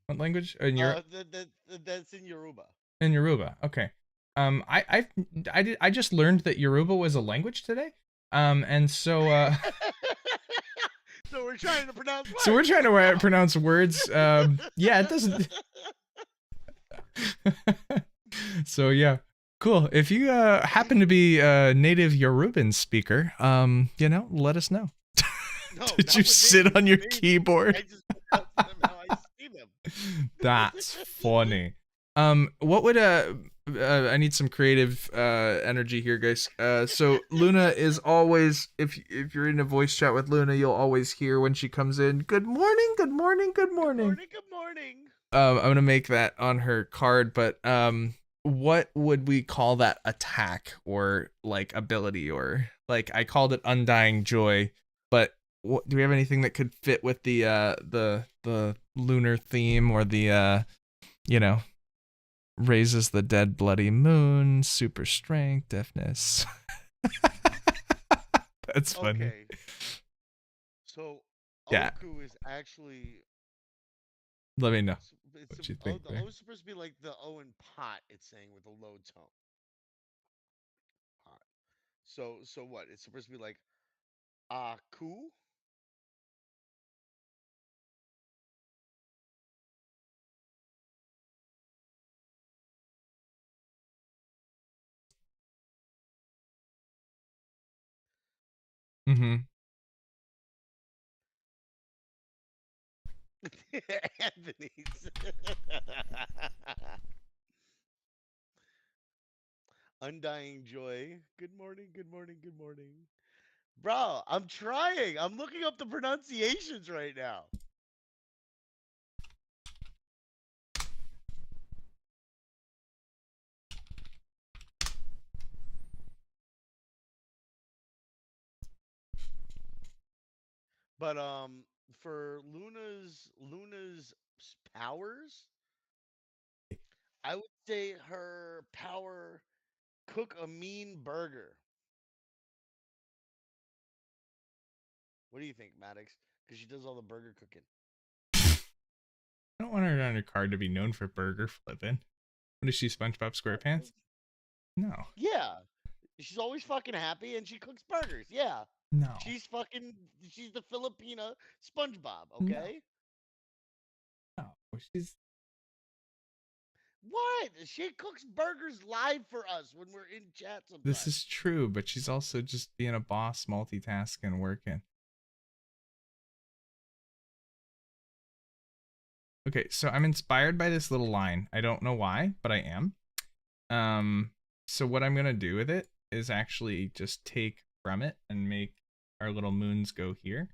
What language? In Europe? That's in Yoruba. In Yoruba. Okay. I just learned that Yoruba was a language today. And so So we're trying to pronounce so we're words. trying to pronounce words. Yeah, it doesn't. So yeah, cool. If you happen to be a native Yoruban speaker, let us know. No, Did you not with sit on with your me. keyboard? I just pronounce them how I see them. That's funny. What would I need some creative energy here, guys. So Luna is always, if you're in a voice chat with Luna, you'll always hear when she comes in, good morning, good morning, good Good morning. morning. Good morning. I'm gonna make that on her card, but what would we call that attack or like ability, or like I called it Undying Joy, but do we have anything that could fit with the lunar theme, or the you know raises the dead bloody moon, super strength, deafness? That's funny. Okay. So Yeah, Oku is actually let me know it's what you think the there. O is supposed to be like the O in pot. It's saying with a low tone. Pot. So what? It's supposed to be like Aku. Mm-hmm. Anthony's. Undying joy. Good morning. Good morning. Good morning. Bro, I'm trying. I'm looking up the pronunciations right now. But for Luna's powers, I would say her power cook a mean burger. What do you think, Maddox? Because she does all the burger cooking. I don't want her on her card to be known for burger flipping. What is she, SpongeBob SquarePants? No. Yeah, she's always fucking happy and she cooks burgers. Yeah, No. she's fucking she's the Filipina SpongeBob. No. Okay. No. She's What? She cooks burgers live for us when we're in chat this sometimes. is true, but she's also just being a boss, multitasking, working. Okay, so I'm inspired by this little line. I don't know why, but I am. Um, so what I'm gonna do with it is actually just take from it and make our little moons go here.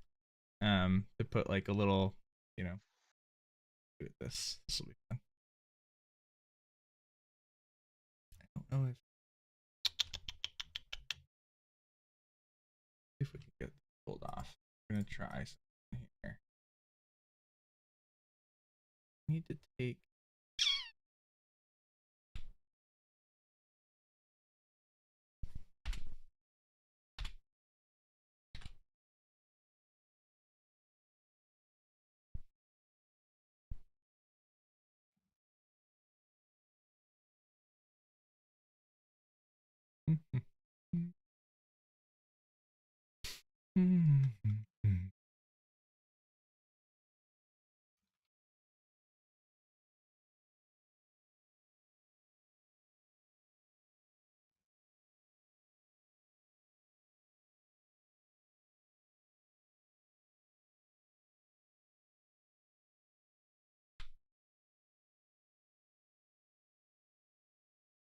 To put like a little, you know, do this. This will be fun. I don't know if we can get pulled off. I'm gonna try something here. I need to take.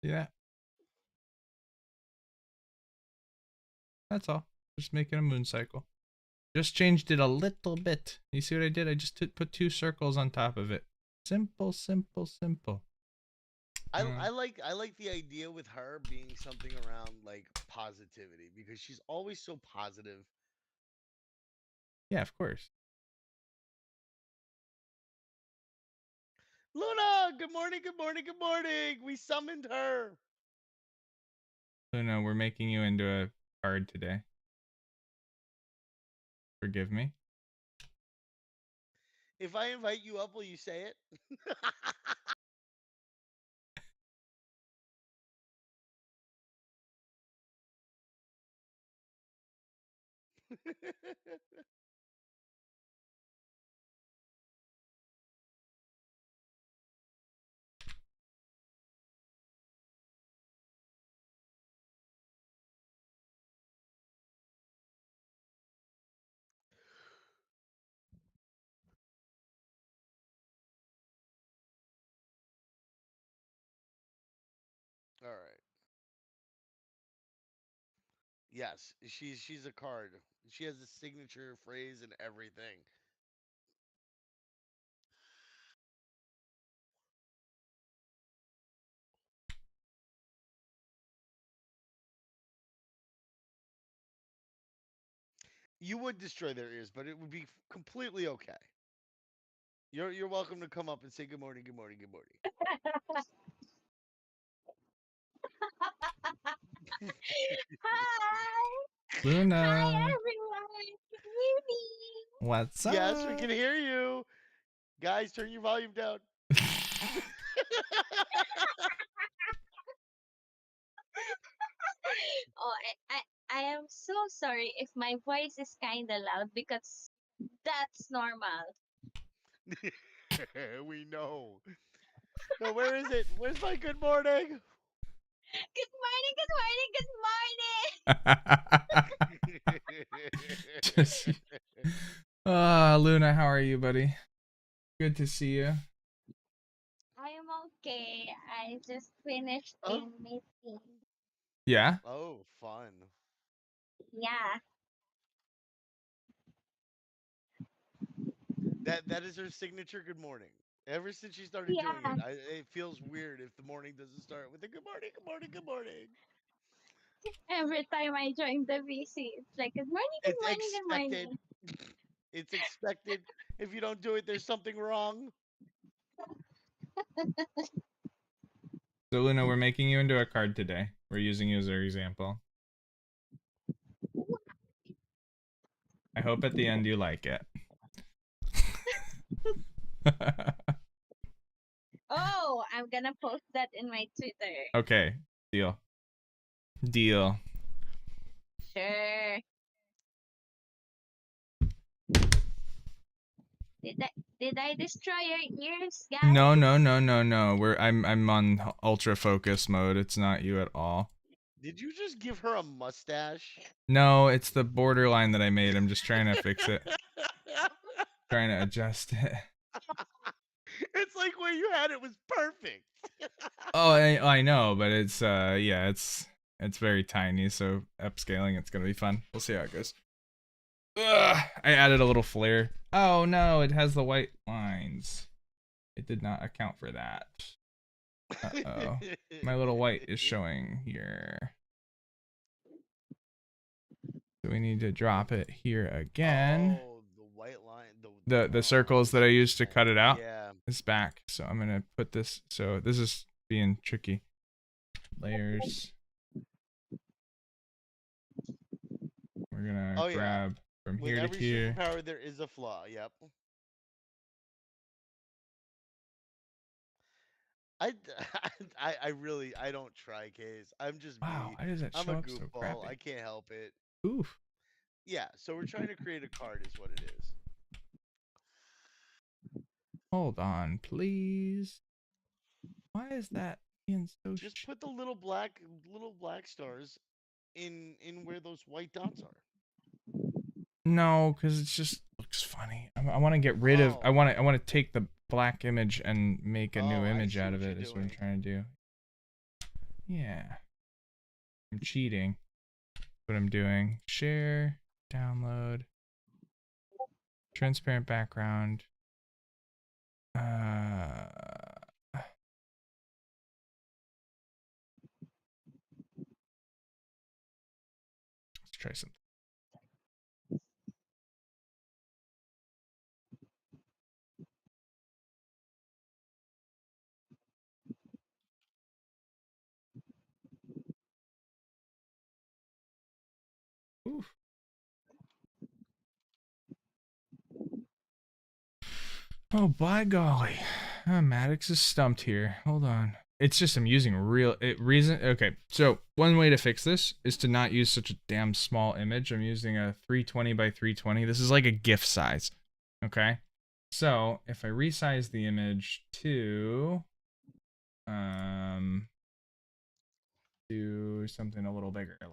Yeah, that's all. Just making a moon cycle. Just changed it a little bit. You see what I did? I just put two circles on top of it. Simple, simple, simple. I like the idea with her being something around like positivity because she's always so positive. Yeah, of course. Luna, good morning, good morning, good morning. We summoned her. Luna, we're making you into a card today. Forgive me. If I invite you up, will you say it? All right. Yes, she's a card. She has a signature phrase and everything. You would destroy their ears, but it would be completely okay. You're welcome to come up and say good morning, good morning, good morning. Hi! Hi, Luna, everyone! Can you hear me? what's Yes, we can up? hear you. Guys, turn your volume down. Oh, I am so sorry if my voice is kind of loud because that's normal. We know. No, where is it? Where's my good morning? Good morning, good morning, good morning! Just, Luna, how are you, buddy? Good to see you. I am okay. I just finished a oh, meeting. Yeah? oh, fun. Yeah, That is her signature good morning. Ever since she started doing it, yeah. it feels weird if the morning doesn't start with a good morning, good morning, good morning. Every time I join the VC, it's like good morning, good It's morning, good expected. morning. It's expected. If you don't do it, there's something wrong. So Luna, we're making you into a card today. We're using you as our example. I hope at the end you like it. Oh, I'm gonna post that in my Twitter. Okay, deal. Deal. Sure. Did I destroy your ears, guys? No. I'm on ultra focus mode. It's not you at all. Did you just give her a mustache? No, it's the borderline that I made. I'm just trying to fix it. Trying to adjust it. It's like where you had it was perfect. Oh, I know, but it's yeah, it's very tiny, so upscaling it's gonna be fun. We'll see how it goes. Ugh, I added a little flare. Oh no, it has the white lines. It did not account for that. Uh-oh. My little white is showing here. So we need to drop it here again. Oh, the white line. The circles that I used to cut it out Yeah. is back. So I'm gonna put this. So this is being tricky. Layers. We're gonna Oh yeah. grab from With here to every here. superpower, there is a flaw. Yep. I, I really, I don't try, Case. I'm just Wow, me. why does that I'm show a up so goofball. crappy? I can't help it. Oof. Yeah. So we're trying to create a card, is what it is. Hold on, please. Why is that being so Just put the little black stars in where those white dots are. No, because it just looks funny. I want to get rid of. Oh. I want to take the black image and make a new Oh, I image see out what of you're it. Is what I'm doing. trying to do. Yeah, I'm cheating. What I'm doing. Share, download, transparent background. Let's try something. Oof. Oh, by golly. Maddox is stumped here. Hold on. It's just I'm using reason. Okay, so one way to fix this is to not use such a damn small image. I'm using a 320 by 320. This is like a GIF size. Okay, so if I resize the image to do something a little bigger, like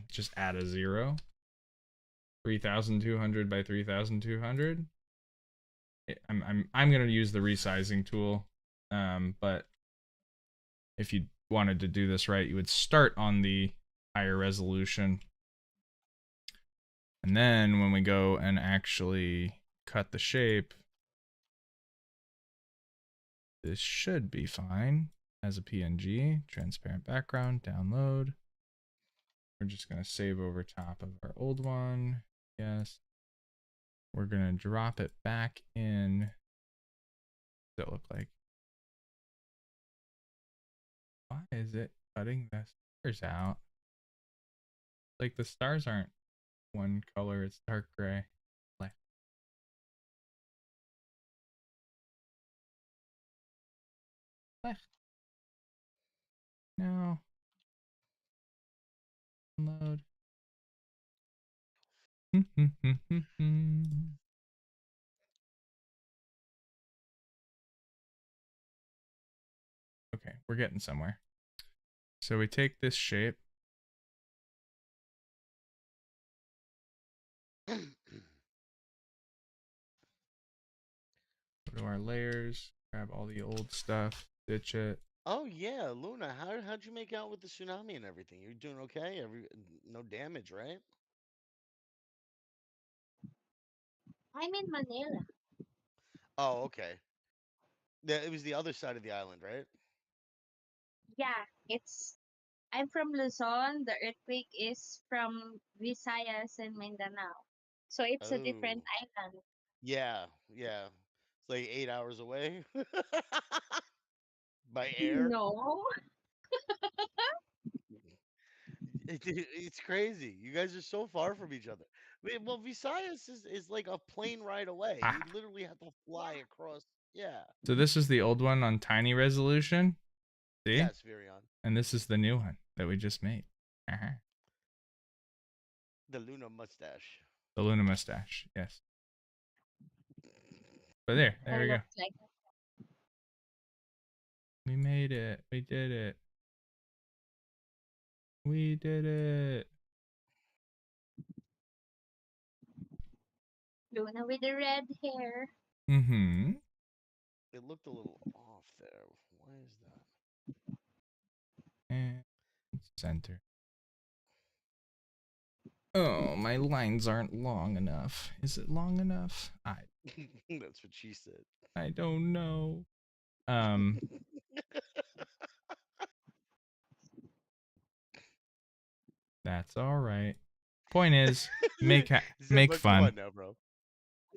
just add a 0, 3200 by 3200. I'm gonna use the resizing tool, but if you wanted to do this right, you would start on the higher resolution, and then when we go and actually cut the shape, this should be fine as a PNG. Transparent background, download. We're just gonna save over top of our old one. Yes. We're gonna drop it back in. What does it look like? Why is it cutting the stars out? Like the stars aren't one color, it's dark gray. Black. Black. No. Load. Okay, we're getting somewhere. So we take this shape. Go to our layers, grab all the old stuff, ditch it. Oh yeah, Luna. How'd you make out with the tsunami and everything? You're doing okay? No damage, right? I'm in Manila. Oh, okay. Yeah, it was the other side of the island, right? Yeah, I'm from Luzon. The earthquake is from Visayas and Mindanao. So it's a different Oh, island. yeah, yeah. It's like 8 hours away by air. No. It's crazy. You guys are so far from each other. Well, Visayas is like a plane ride away. Ah, You literally have to fly Yeah. across. Yeah. so this is the old one on tiny resolution. See? Yes, Virion. And this is the new one that we just made. Uh-huh. The Luna mustache. The Luna mustache. Yes. But there It we go. looks like We made it. We did it. We did it. Luna with the red hair. Mm-hmm. It looked a little off there. Why is that? And center. Oh, my lines aren't long enough. Is it long enough? That's what she said. I don't know. Um, that's all right. Point is, make Simba, come fun. on now, bro.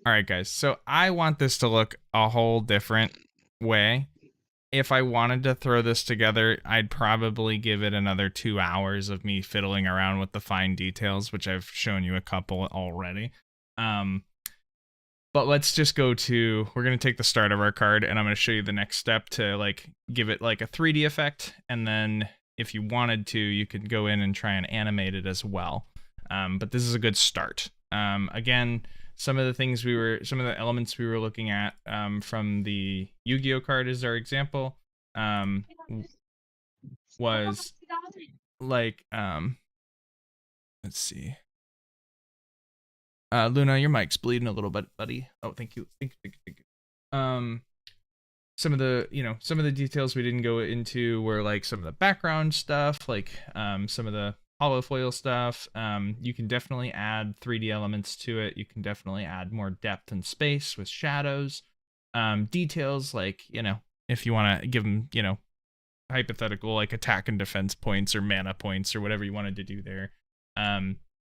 All right, guys. So I want this to look a whole different way. If I wanted to throw this together, I'd probably give it another 2 hours of me fiddling around with the fine details, which I've shown you a couple already. But let's just go to, we're going to take the start of our card and I'm going to show you the next step to like give it like a 3D effect. And then if you wanted to, you could go in and try and animate it as well. But this is a good start. Again, some of the elements we were looking at from the Yu-Gi-Oh card as our example was like, let's see. Luna, your mic's bleeding a little bit, buddy. Oh, thank you. Thank you. Some of the details we didn't go into were like some of the background stuff, like some of the holofoil stuff. You can definitely add 3D elements to it. You can definitely add more depth and space with shadows. Details like, if you want to give them, hypothetical like attack and defense points or mana points or whatever you wanted to do there.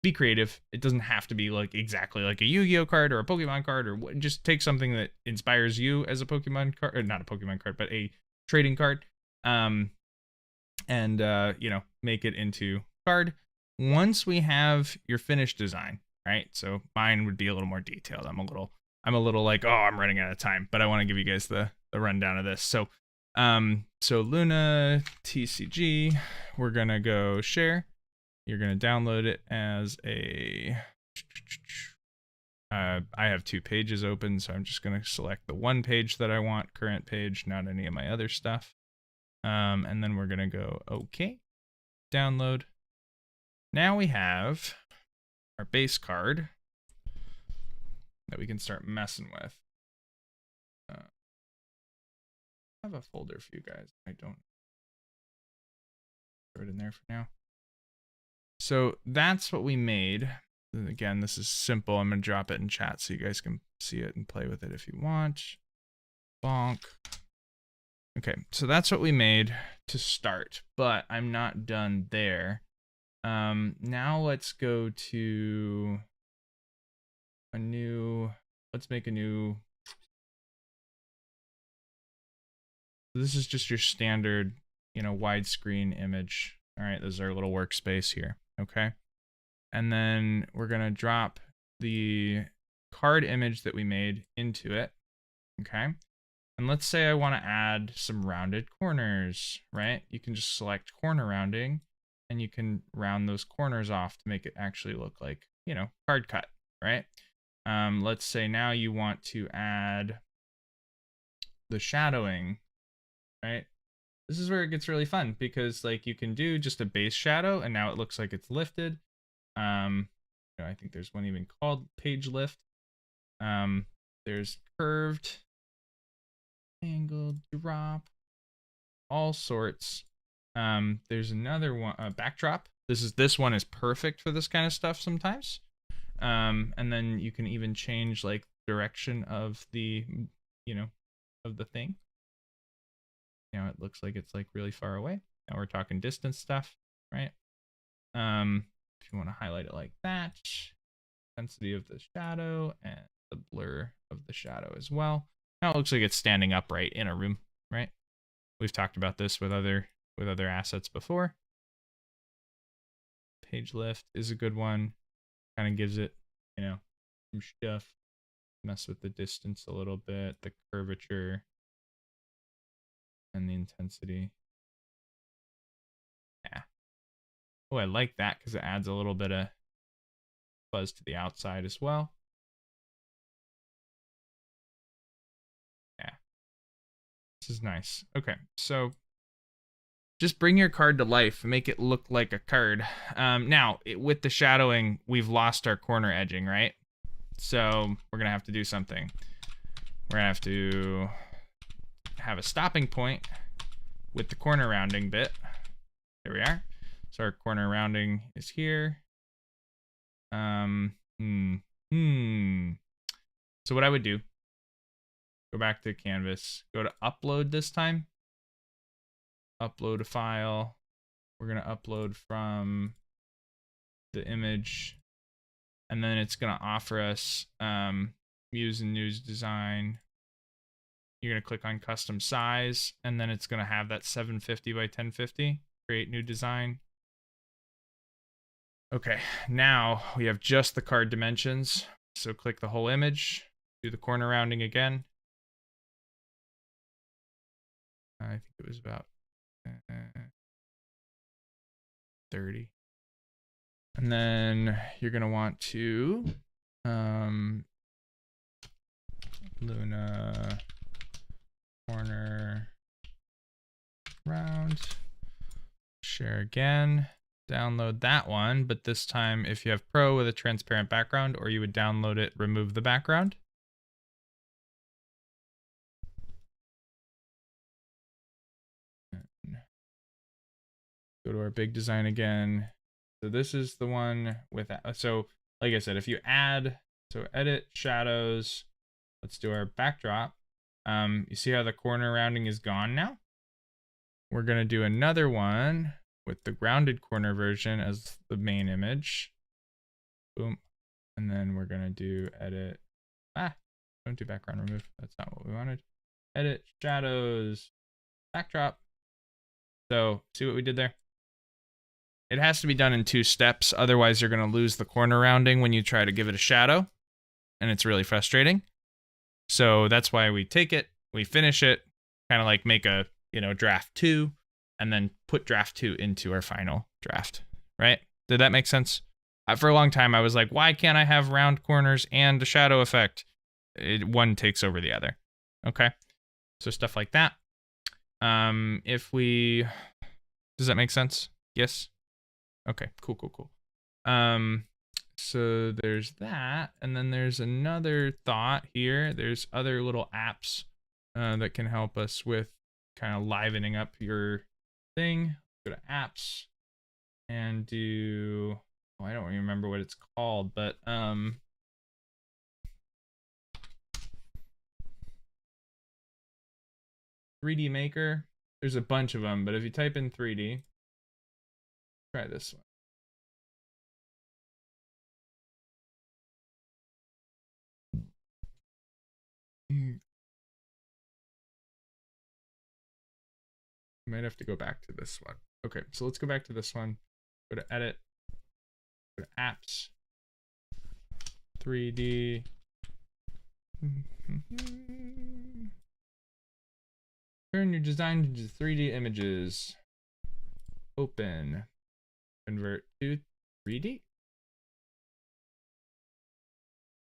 Be creative. It doesn't have to be like exactly like a Yu-Gi-Oh card or a Pokemon card, or just take something that inspires you as a Pokemon card, or not a Pokemon card, but a trading card. And make it into card. Once we have your finished design, right? So mine would be a little more detailed. I'm a little like, oh, I'm running out of time, but I want to give you guys the rundown of this. So Luna TCG, we're gonna go share. You're gonna download it as a. I have 2 pages open, so I'm just gonna select the one page that I want, current page, not any of my other stuff. And then we're gonna go OK, download. Now we have our base card that we can start messing with. I have a folder for you guys. I don't. Throw it in there for now. So that's what we made. And again, this is simple. I'm going to drop it in chat so you guys can see it and play with it if you want. Bonk. Okay, so that's what we made to start, but I'm not done there. Now let's go to let's make a new. This is just your standard, widescreen image. All right, this is our little workspace here. Okay. And then we're going to drop the card image that we made into it. Okay. And let's say I want to add some rounded corners, right? You can just select corner rounding and you can round those corners off to make it actually look like, card cut, right? Let's say now you want to add the shadowing, right? This is where it gets really fun because like you can do just a base shadow and now it looks like it's lifted. I think there's one even called page lift. There's curved, angled, drop, all sorts. There's another one, backdrop. This one is perfect for this kind of stuff sometimes. And then you can even change like direction of the, of the thing. Now it looks like it's like really far away. Now we're talking distance stuff, right? If you want to highlight it like that, intensity of the shadow and the blur of the shadow as well. Now it looks like it's standing upright in a room, right? We've talked about this with other assets before. Page lift is a good one. Kind of gives it, some stuff. Mess with the distance a little bit, the curvature, and the intensity. Yeah. Oh, I like that because it adds a little bit of fuzz to the outside as well. Yeah. This is nice. Okay, so just bring your card to life and make it look like a card. Now, with the shadowing, we've lost our corner edging, right? So we're going to have to do something. We're going to have to have a stopping point with the corner rounding bit. There we are. So our corner rounding is here. So what I would do, go back to canvas, go to upload this time. Upload a file. We're going to upload from the image. And then it's going to offer us Muse and News Design. You're going to click on custom size, and then it's going to have that 750 by 1050. Create new design. Okay, now we have just the card dimensions. So click the whole image, do the corner rounding again. I think it was about 30. And then you're going to want to Luna corner round, share again, download that one, but this time if you have Pro with a transparent background, or you would download it, remove the background. Go to our big design again. So this is the one with, so like I said, if you add, so edit shadows, let's do our backdrop. You see how the corner rounding is gone now? We're going to do another one with the grounded corner version as the main image. Boom. And then we're going to do edit. Don't do background remove. That's not what we wanted. Edit shadows, backdrop. So see what we did there? It has to be done in 2 steps. Otherwise, you're going to lose the corner rounding when you try to give it a shadow. And it's really frustrating. So that's why we take it, we finish it, kind of like make a, draft 2, and then put draft 2 into our final draft, right? Did that make sense? For a long time, I was like, why can't I have round corners and a shadow effect? One takes over the other. Okay. So stuff like that. Does that make sense? Yes? Okay, cool. So there's that, and then there's another thought here. There's other little apps that can help us with kind of livening up your thing. Go to apps and do, I don't remember what it's called, but 3D Maker. There's a bunch of them, but if you type in 3D, try this one. I might have to go back to this one. Okay, so let's go back to this one. Go to edit, go to apps, 3D. Turn your design into 3D images. Open. Convert to 3D.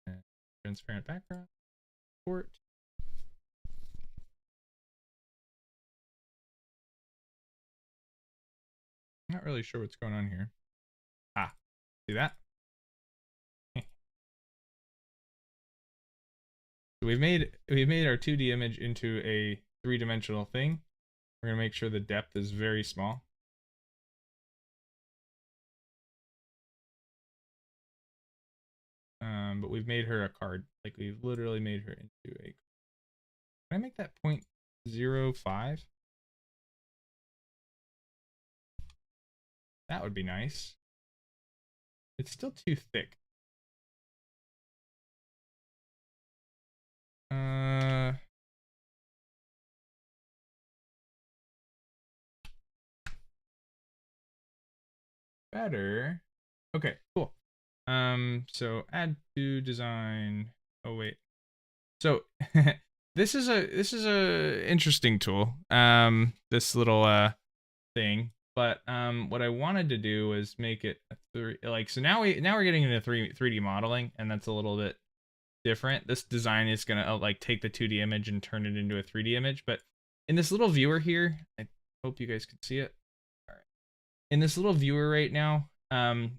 And transparent background. Port. Not really sure what's going on here. See that? So we've made our 2D image into a 3-dimensional thing. We're gonna make sure the depth is very small. But we've made her a card. Like we've literally made her into a. Can I make that 0.05? That would be nice. It's still too thick. Better. Okay, cool. So add to design. Oh wait. So this is a interesting tool. This little thing. But what I wanted to do was make it a three. Like, so now we're getting into 3D modeling, and that's a little bit different. This design is gonna like take the 2D image and turn it into a 3D image. But in this little viewer here, I hope you guys can see it. All right. In this little viewer right now,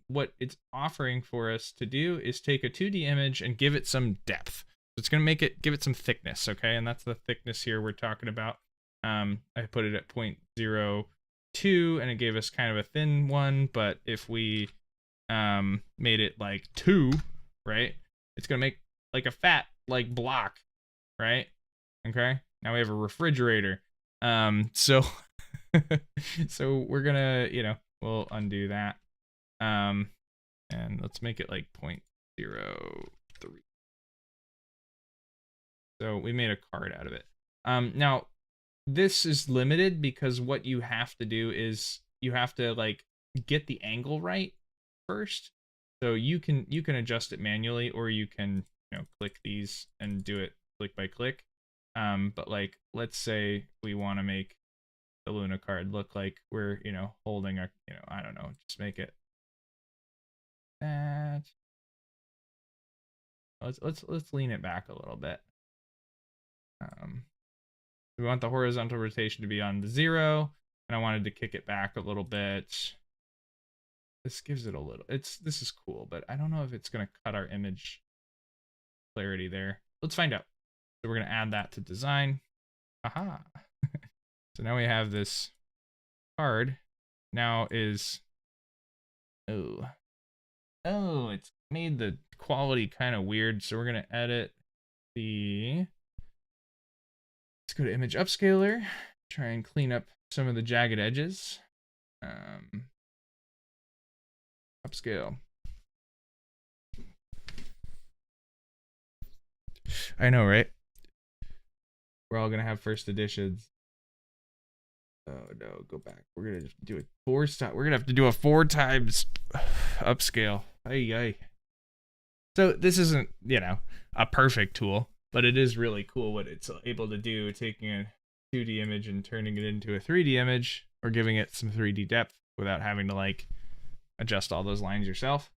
what it's offering for us to do is take a 2D image and give it some depth. So it's gonna give it some thickness, okay? And that's the thickness here we're talking about. I put it at 0.02, and it gave us kind of a thin one. But if we made it like 2, right, it's gonna make like a fat like block, right? Okay, now we have a refrigerator. So so we're gonna, we'll undo that. And let's make it like 0.03. So we made a card out of it. Now this is limited because what you have to do is you have to like get the angle right first. So you can adjust it manually, or you can, click these and do it click by click. But like, let's say we want to make the Luna card look like we're, holding a, I don't know, just make it that. Let's lean it back a little bit. We want the horizontal rotation to be on the 0, and I wanted to kick it back a little bit. This gives it a little, this is cool, but I don't know if it's gonna cut our image clarity there. Let's find out. So we're gonna add that to design. Aha. So now we have this card. Now is, oh, it's made the quality kind of weird. So we're gonna edit the, let's go to image upscaler, try and clean up some of the jagged edges. Upscale. I know, right? We're all gonna have first editions. Oh no, go back. We're gonna do it 4 times. We're gonna have to do a 4 times upscale. Ay. So this isn't, a perfect tool, but it is really cool what it's able to do, taking a 2D image and turning it into a 3D image, or giving it some 3D depth without having to like adjust all those lines yourself.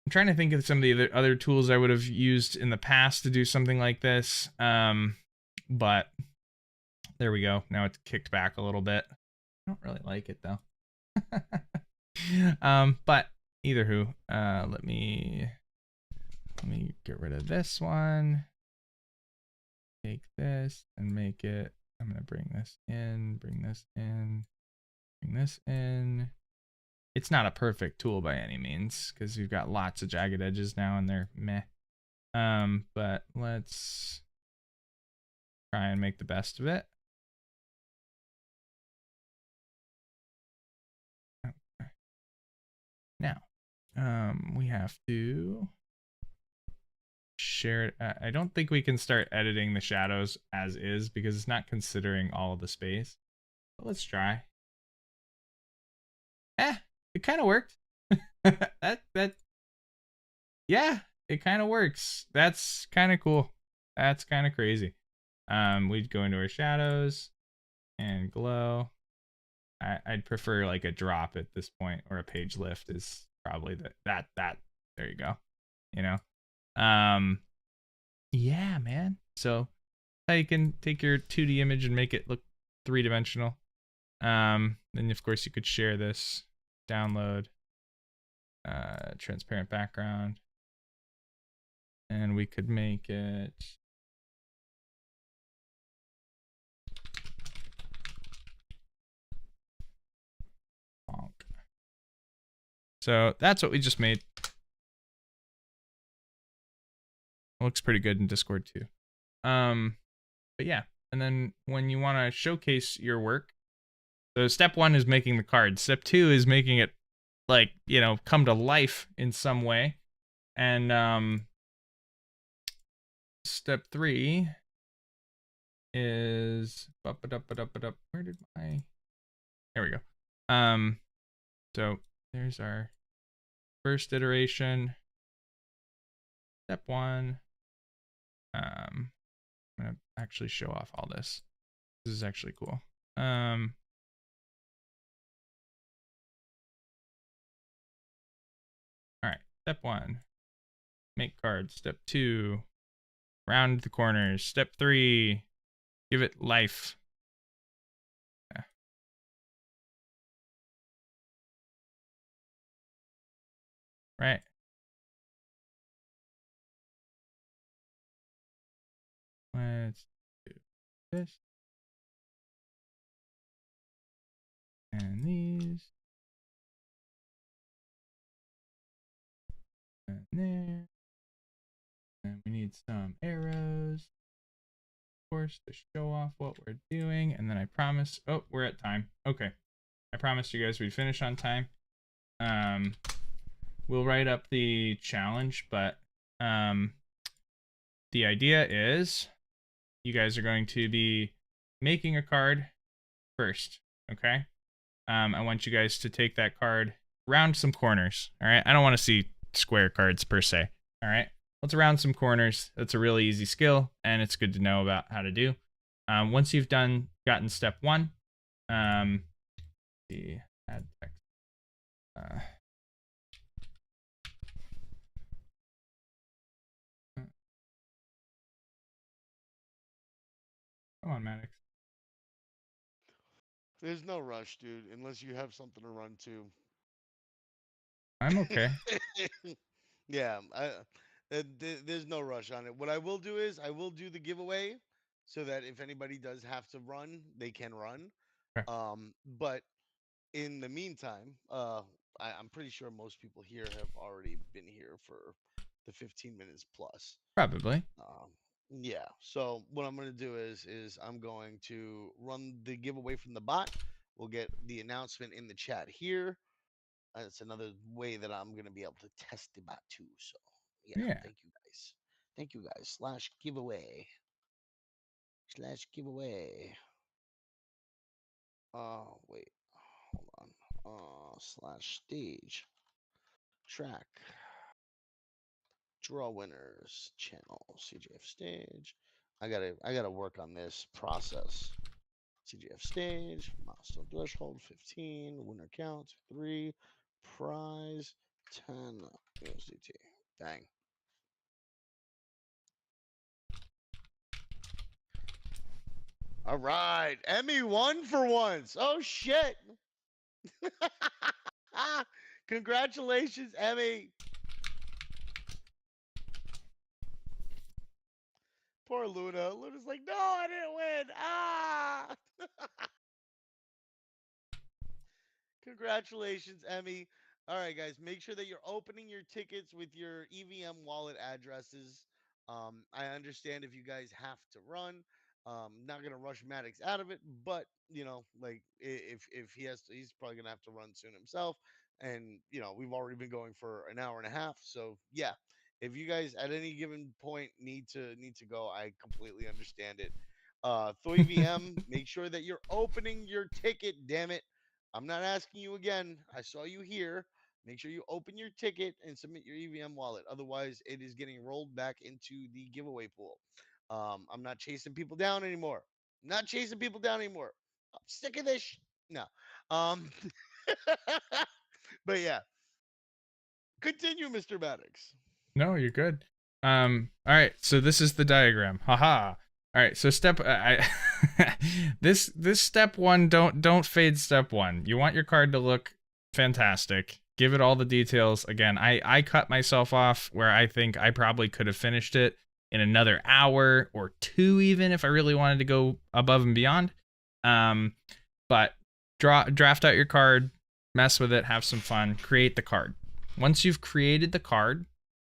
I'm trying to think of some of the other tools I would have used in the past to do something like this. But there we go. Now it's kicked back a little bit. I don't really like it though. But either who, let me get rid of this one. Take this and make it, I'm gonna bring this in, bring this in, bring this in. It's not a perfect tool by any means, because you've got lots of jagged edges now and they're meh. But let's try and make the best of it. Okay. Now, we have to share it. I don't think we can start editing the shadows as is because it's not considering all of the space. But let's try. It kind of worked. Yeah, it kind of works. That's kind of cool. That's kind of crazy. We'd go into our shadows and glow. I'd prefer like a drop at this point, or a page lift is probably that. There you go. Yeah, man. So you can take your 2D image and make it look 3-dimensional. Then of course you could share this, download, transparent background, and we could make it bonk. So that's what we just made. It looks pretty good in Discord too. But yeah, and then when you want to showcase your work, so step 1 is making the card. Step 2 is making it like, come to life in some way. And step 3 is where did my, there we go. So there's our first iteration. Step 1. I'm gonna actually show off all this. This is actually cool. All right, step 1, make cards. Step 2, round the corners. Step 3, give it life. Yeah. Right. Let's do this. And these. And there. And we need some arrows, of course, to show off what we're doing. And then I promise, oh, we're at time. Okay. I promised you guys we'd finish on time. We'll write up the challenge, but the idea is you guys are going to be making a card first, okay? I want you guys to take that card, round some corners, all right? I don't want to see square cards per se, all right? Let's round some corners. That's a really easy skill, and it's good to know about how to do. Once you've gotten step 1, the add text. Come on, Maddox. There's no rush, dude, unless you have something to run to. I'm okay. Yeah, there's no rush on it. What I will do is I will do the giveaway so that if anybody does have to run, they can run. Okay. But in the meantime, I'm pretty sure most people here have already been here for the 15 minutes plus. Probably. Yeah. So what I'm going to do is I'm going to run the giveaway from the bot. We'll get the announcement in the chat here. It's another way that I'm going to be able to test the bot too. So yeah. Thank you guys. Thank you guys. Slash giveaway. Wait. Hold on. Slash stage. Track. Draw winners. Channel. CJF stage. I gotta work on this process. CJF stage, milestone threshold 15, winner count 3, prize 10 USDT. Dang. All right, Emmy won for once. Oh shit! Congratulations, Emmy. Poor Luna. Luna's like, no, I didn't win. Ah! Congratulations, Emmy. All right, guys, make sure that you're opening your tickets with your EVM wallet addresses. I understand if you guys have to run. Not gonna rush Maddox out of it, but you know, like if he has to, he's probably gonna have to run soon himself. And you know, we've already been going for an hour and a half, so yeah. If you guys at any given point need to go, I completely understand it. Thoy VM, make sure that you're opening your ticket. Damn it. I'm not asking you again. I saw you here. Make sure you open your ticket and submit your EVM wallet. Otherwise, it is getting rolled back into the giveaway pool. I'm not chasing people down anymore. I'm sick of this. No. Um, but yeah. Continue, Mr. Maddox. No, you're good. All right, so this is the diagram. Haha. All right, so this step 1, don't fade step 1. You want your card to look fantastic. Give it all the details. Again, I cut myself off where I think I probably could have finished it in another hour or 2 even if I really wanted to go above and beyond. But draft out your card, mess with it, have some fun, create the card. Once you've created the card,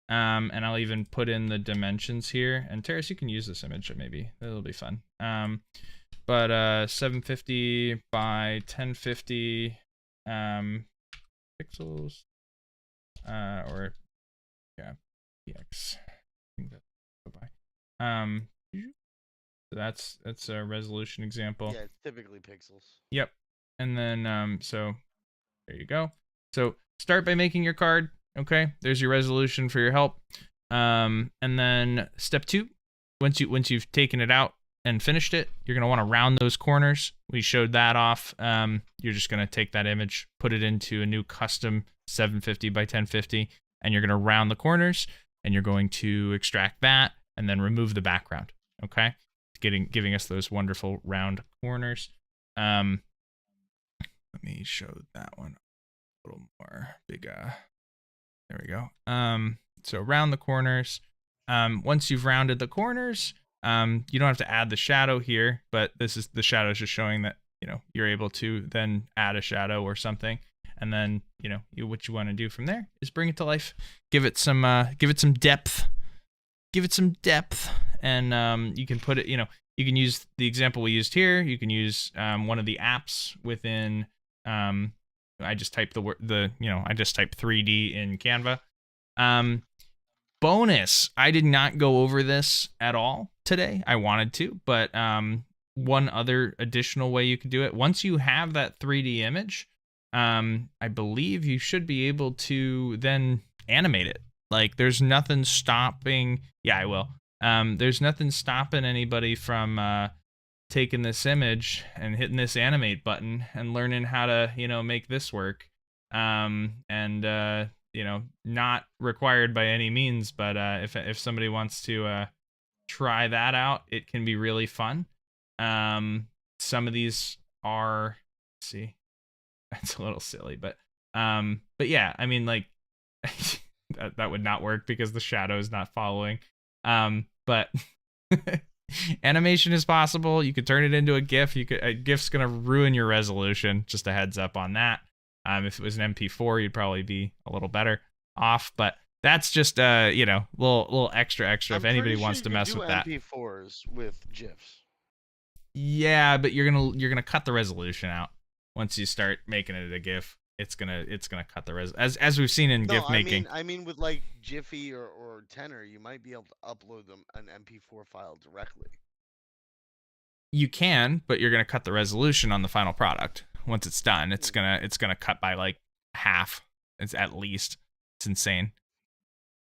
and I'll even put in the dimensions here. And Terrace, you can use this image maybe. It'll be fun. But 750 by 1050 pixels. Or yeah, px. I think that's by. So that's a resolution example. Yeah, it's typically pixels. Yep. And then so there you go. So start by making your card. Okay, there's your resolution for your help. And then step 2, once you've taken it out and finished it, you're gonna want to round those corners. We showed that off. You're just gonna take that image, put it into a new custom 750 by 1050, and you're gonna round the corners, and you're going to extract that, and then remove the background. Okay, giving us those wonderful round corners. Let me show that one a little more big. There we go. So round the corners. Once you've rounded the corners, you don't have to add the shadow here, but this is the shadow is just showing that, you know, you're able to then add a shadow or something. And then, you know, what you want to do from there is bring it to life, give it some depth, and you can put it, you know, you can use the example we used here. You can use one of the apps within. I just typed I just typed 3D in Canva. Bonus, I did not go over this at all today. I wanted to, but one other additional way you could do it. Once you have that 3D image, I believe you should be able to then animate it. Like, there's nothing stopping. Yeah, I will. There's nothing stopping anybody from taking this image and hitting this animate button and learning how to, you know, make this work. You know, not required by any means, but if somebody wants to try that out, it can be really fun. Some of these are, let's see, that's a little silly, but yeah, I mean, like, that would not work because the shadow is not following. But animation is possible. You could turn it into a GIF. A GIF's gonna ruin your resolution. Just a heads up on that. If it was an MP4, you'd probably be a little better off. But that's just you know, little extra. If anybody wants to mess with that. MP4s with GIFs. Yeah, but you're gonna cut the resolution out once you start making it a GIF. It's gonna cut the as we've seen in GIF making. I mean with like Jiffy or Tenor, you might be able to upload them an MP4 file directly. You can, but you're gonna cut the resolution on the final product. Once it's done, it's gonna cut by like half. It's at least. It's insane.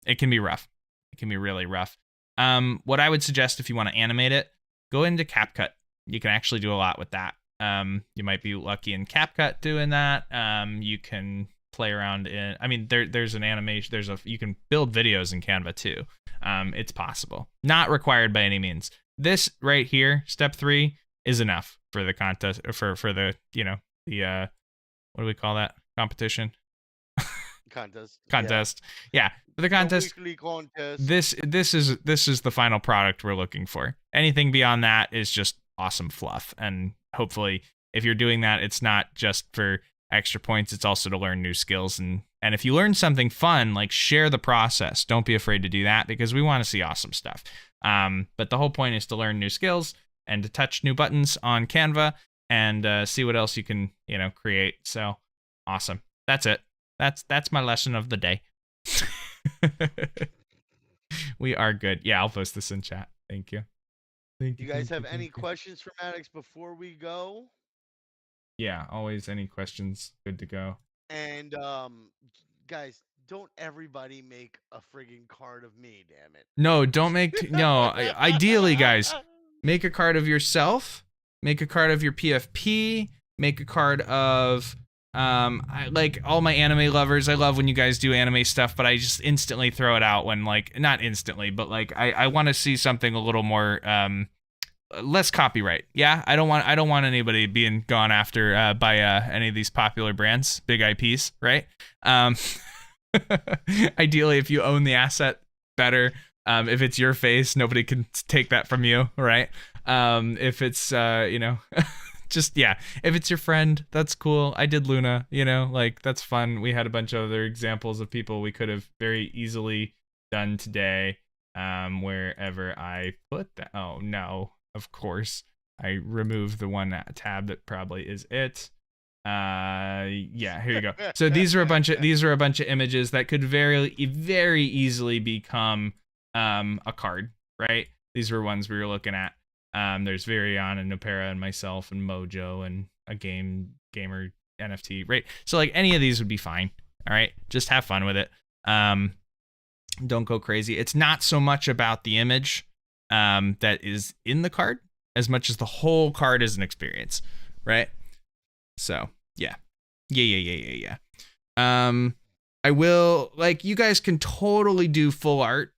It can be rough. It can be really rough. What I would suggest if you want to animate it, go into CapCut. You can actually do a lot with that. You might be lucky in CapCut doing that. You can play around in. I mean, there's an animation. You can build videos in Canva too. It's possible. Not required by any means. This right here, step 3, is enough for the contest. For the, you know, the what do we call that? Competition. Contest. Yeah. For the contest. The weekly contest. This is the final product we're looking for. Anything beyond that is just awesome fluff. And hopefully, if you're doing that, it's not just for extra points. It's also to learn new skills. And if you learn something fun, like, share the process. Don't be afraid to do that, because we want to see awesome stuff. But the whole point is to learn new skills and to touch new buttons on Canva and see what else you can, you know, create. So awesome. That's it. That's my lesson of the day. We are good. Yeah, I'll post this in chat. Thank you. You guys have any questions for Maddox before we go? Yeah, always any questions. Good to go. And guys, don't everybody make a friggin' card of me, damn it. No, don't make no. Ideally, guys, make a card of yourself. Make a card of your PFP. Make a card of like all my anime lovers. I love when you guys do anime stuff, but I just instantly throw it out when, like, not instantly, but like I want to see something a little more less copyright. Yeah, I don't want anybody being gone after by any of these popular brands, big IPs, right? Ideally, if you own the asset, better. If it's your face, nobody can take that from you, right? If it's you know, just, yeah, if it's your friend, that's cool. I did Luna, you know, like, that's fun. We had a bunch of other examples of people we could have very easily done today. Wherever I put that. Oh no, of course I removed the one tab that probably is it. Yeah, here you go. So these are a bunch of images that could very easily become a card, right? These were ones we were looking at. There's Virion and Nopera and myself and Mojo and a gamer NFT, right? So like any of these would be fine. All right, just have fun with it. Don't go crazy. It's not so much about the image that is in the card as much as the whole card is an experience, right? So yeah. I will, like, you guys can totally do full art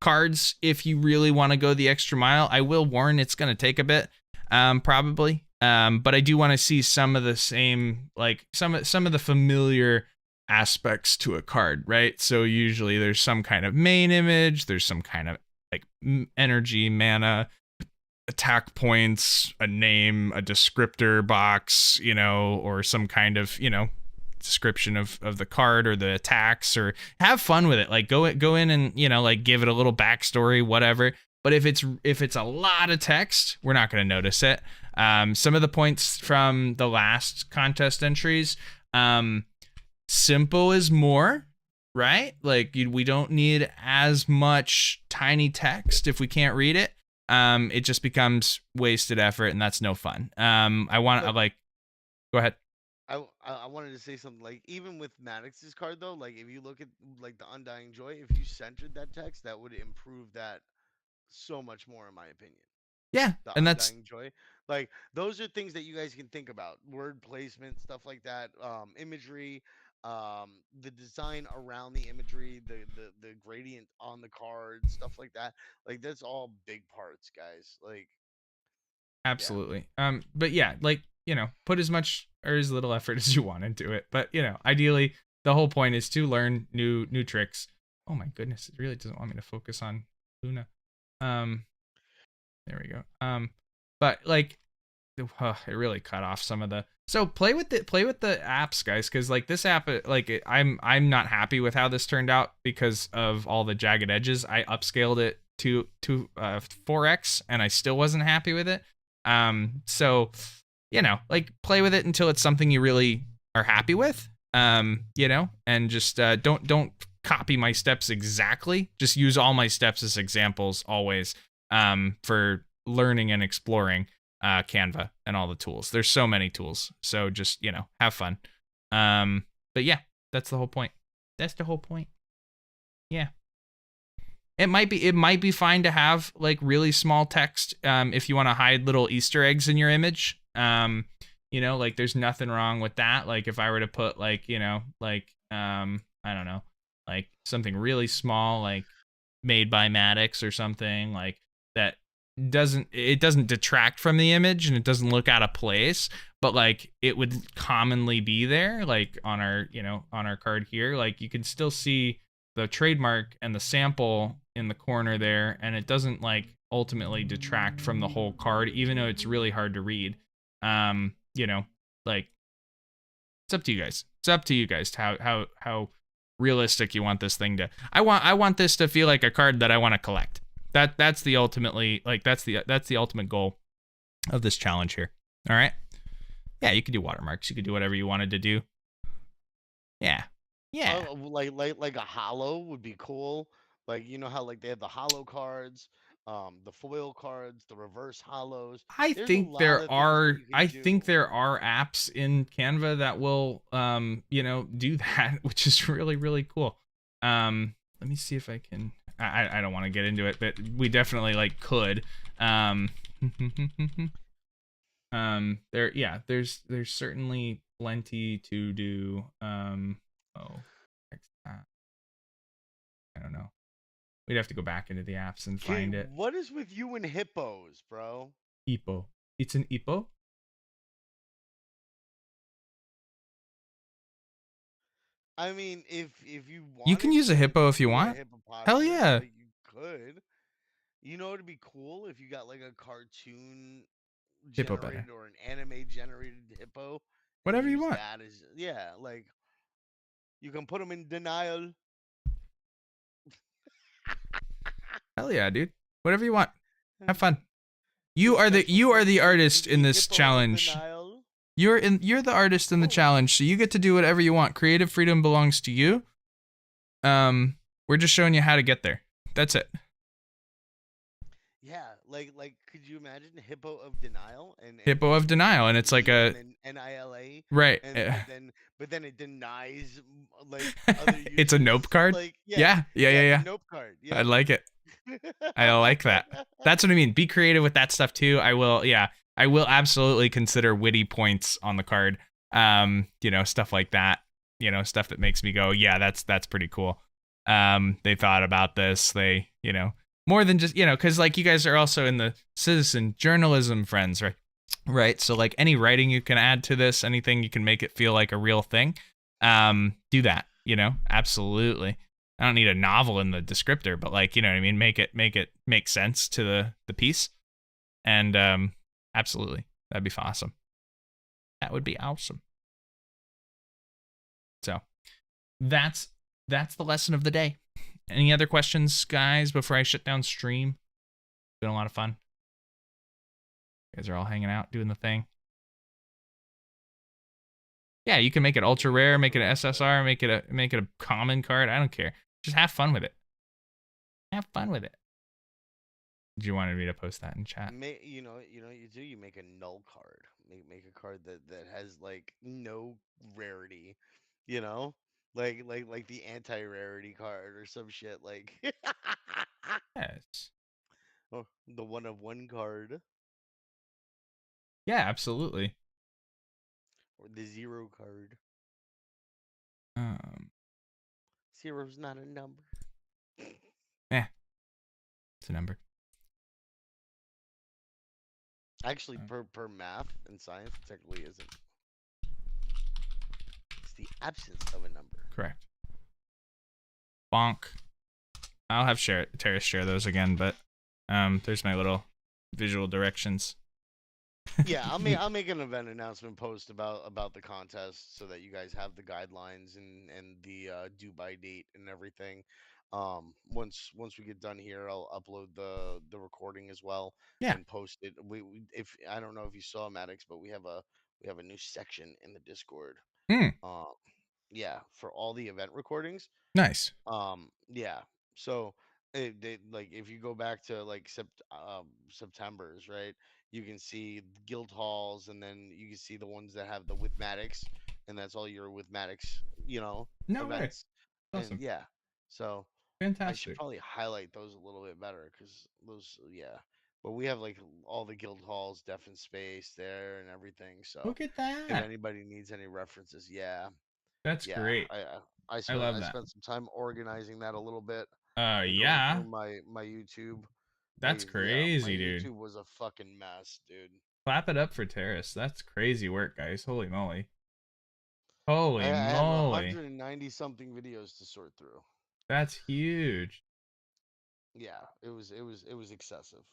cards if you really want to go the extra mile. I will warn it's going to take a bit, probably. But I do want to see some of the same, like some of the familiar aspects to a card, right? So usually there's some kind of main image, there's some kind of like energy, mana, attack points, a name, a descriptor box, you know, or some kind of, you know, description of the card or the attacks, or have fun with it. Like go in and, you know, like give it a little backstory, whatever. But if it's a lot of text, we're not going to notice it. Some of the points from the last contest entries, simple is more, right? Like we don't need as much tiny text if we can't read it. It just becomes wasted effort, and that's no fun. Go ahead. I wanted to say something, like, even with Maddox's card though, like if you look at like the Undying Joy, if you centered that text, that would improve that so much more, in my opinion. Yeah, The and that's Undying Joy, like those are things that you guys can think about: word placement, stuff like that, imagery, the design around the imagery, the gradient on the card, stuff like that. Like that's all big parts, guys. Like, yeah. absolutely. But yeah, like, you know, put as much or as little effort as you want into it. But, you know, ideally the whole point is to learn new tricks. Oh my goodness, it really doesn't want me to focus on Luna. There we go. But like, it really cut off some of the. So play with the apps, guys, because like this app, like I'm not happy with how this turned out because of all the jagged edges. I upscaled it to 4x, and I still wasn't happy with it. So, you know, like play with it until it's something you really are happy with. You know, and just don't copy my steps exactly. Just use all my steps as examples always. For learning and exploring Canva and all the tools. There's so many tools. So just, you know, have fun. But yeah, that's the whole point. That's the whole point. Yeah. It might be fine to have like really small text if you want to hide little Easter eggs in your image. You know, like there's nothing wrong with that. Like if I were to put like, you know, like I don't know, like something really small, like made by Maddox or something like that, doesn't detract from the image and it doesn't look out of place, but like it would commonly be there, like on our, you know, on our card here, like you can still see the trademark and the sample in the corner there, and it doesn't like ultimately detract from the whole card, even though it's really hard to read. You know, like it's up to you guys. It's up to you guys to how realistic you want this thing to. I want this to feel like a card that I want to collect. That's the ultimately, like that's the ultimate goal of this challenge here. All right. Yeah, you could do watermarks. You could do whatever you wanted to do. Yeah. Yeah. Like a hollow would be cool. Like, you know how like they have the hollow cards, the foil cards, the reverse hollows. I There's a think lot of things that you can do. there are apps in Canva that will you know, do that, which is really, really cool. Let me see if I can. I don't want to get into it, but we definitely like could. There's certainly plenty to do. I don't know. We'd have to go back into the apps and find it. What is with you and hippos, bro? Hippo. It's an hippo? I mean, if you You can wanted use a to hippo if you do a want. Hell hippopotamus, yeah. like you could. You know, it'd be cool if you got like a cartoon Hippo better. generated or an anime generated hippo. And Whatever you use want. that as, yeah, like you can put them in denial. Hell yeah, dude. Whatever you want. Have fun. You are the artist in this challenge. You're the artist in the challenge, so you get to do whatever you want. Creative freedom belongs to you. We're just showing you how to get there. That's it. like could you imagine Hippo of Denial Hippo of and Denial, and it's like and a then NILA right. and but then it denies like other It's a nope users card. like Yeah, yeah, yeah yeah, it's a yeah. nope card I yeah. like it. I like that. That's what I mean. Be creative with that stuff too. I will. Yeah, I will absolutely consider witty points on the card. Stuff like that. Stuff that makes me go, yeah, that's pretty cool. They thought about this. They, more than just, because like you guys are also in the citizen journalism friends, right? Right. So like any writing you can add to this, anything you can make it feel like a real thing, do that. Absolutely. I don't need a novel in the descriptor, but like, you know what I mean? Make it make sense to the piece. And absolutely. That'd be awesome. That would be awesome. So that's the lesson of the day. Any other questions, guys, before I shut down stream? It's been a lot of fun. You guys are all hanging out, doing the thing. Yeah, you can make it ultra rare, make it an SSR, make it a common card. I don't care. Just have fun with it. Have fun with it. Did you want me to post that in chat? You make a null card. Make a card that has like no rarity, you know? Like the anti-rarity card or some shit like Yes. or the one of one card Yeah, absolutely. or the zero card. Um. Zero's not a number. It's a number. Actually, per math and science, it technically isn't. It's the absence of a number. Correct. Bonk. I'll have Terrace share those again, but there's my little visual directions. Yeah, I'll make an event announcement post about the contest so that you guys have the guidelines and the due by date and everything. Once we get done here, I'll upload the recording as well and post it. We if I don't know if you saw Maddox, but we have a new section in the Discord. Yeah, for all the event recordings. Nice. Yeah. So like if you go back to like September's, right? You can see guild halls, and then you can see the ones that have the with Maddox, and that's all your with Maddox, No way. events. Awesome. And yeah, so I should Fantastic. probably highlight those a little bit better because those, yeah. But we have like all the guild halls, Def and Space there and everything. So Look at if that. anybody needs any references, yeah, That's yeah, great. I love that. spent some time organizing that a little bit. Going Yeah. through my YouTube. That's My crazy, dude. YouTube was a fucking mess, dude. Clap it up for Terrace. That's crazy work, guys. Holy moly. Holy I have moly. 190 something videos to sort through. That's huge. Yeah, it was excessive,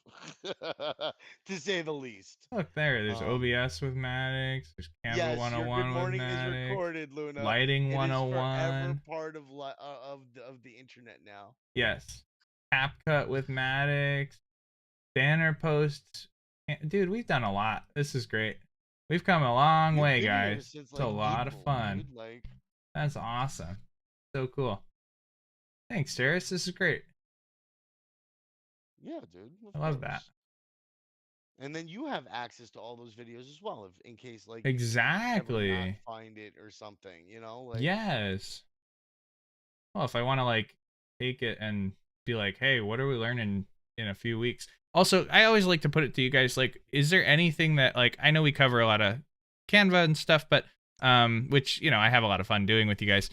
to say the least. Look there. There's OBS with Maddox. There's Canva Yes, your 101 good morning with is Maddox. recorded, Luna. Lighting It is forever 101. part of the internet now. Yes. CapCut with Maddox. Banner posts. Dude, we've done a lot. This is great. We've come a long You've way, been here guys. since, It's a like, lot of April, fun. dude, like... That's awesome. So cool. Thanks, Terrace. This is great. Yeah, dude. I love that. And then you have access to all those videos as well, if in case like Exactly. you ever not find it or something, like yes. Well, if I want to like take it and be like, hey, what are we learning in a few weeks? Also, I always like to put it to you guys, like, is there anything that, like, I know we cover a lot of Canva and stuff, but which, I have a lot of fun doing with you guys.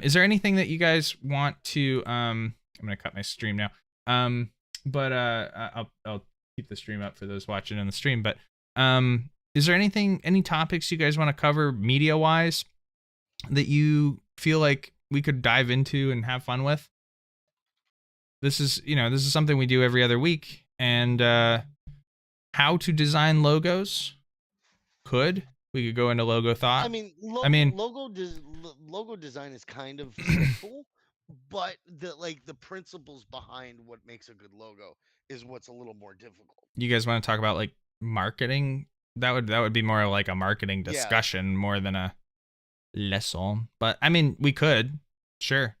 Is there anything that you guys want to I'm gonna cut my stream now. But I'll keep the stream up for those watching on the stream. But is there any topics you guys want to cover media wise that you feel like we could dive into and have fun with? This is something we do every other week, and how to design logos. We could go into logo thought. I mean, logo design is kind of simple, but the principles behind what makes a good logo is what's a little more difficult. You guys want to talk about like marketing? That would be more like a marketing discussion more than a lesson. But I mean, we could, sure.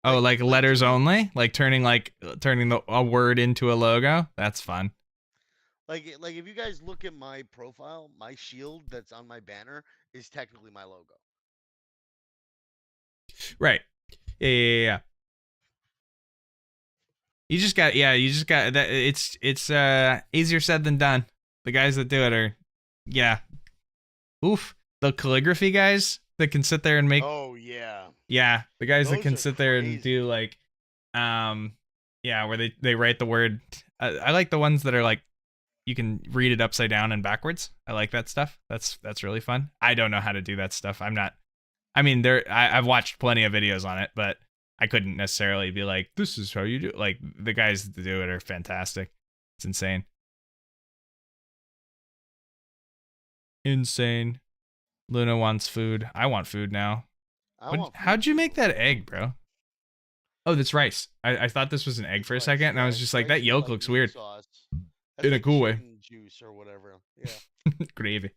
Oh, like to letters me, only? Like turning a word into a logo? That's fun. like if you guys look at my profile, my shield that's on my banner is technically my logo. Right. Yeah. You just got that. It's easier said than done. The guys that do it are, yeah. Oof. The calligraphy guys that can sit there and make, Oh yeah, yeah, the guys that those can are sit there and do crazy. like, um, yeah, where they write the word. I like the ones that are like you can read it upside down and backwards. I like that stuff. That's really fun. I don't know how to do that stuff. I'm not. I mean, I've watched plenty of videos on it, but I couldn't necessarily be like, this is how you do it. Like the guys that do it are fantastic. It's insane. Insane. Luna wants food. I want food now. I want food How'd you make too. that egg, bro? Oh, that's rice. I thought this was an egg It's for a rice. second, and I Yeah, was it's just like, that rice with yolk like looks meat weird sauce. That's in a like cool way. chicken juice or whatever. Yeah. Gravy.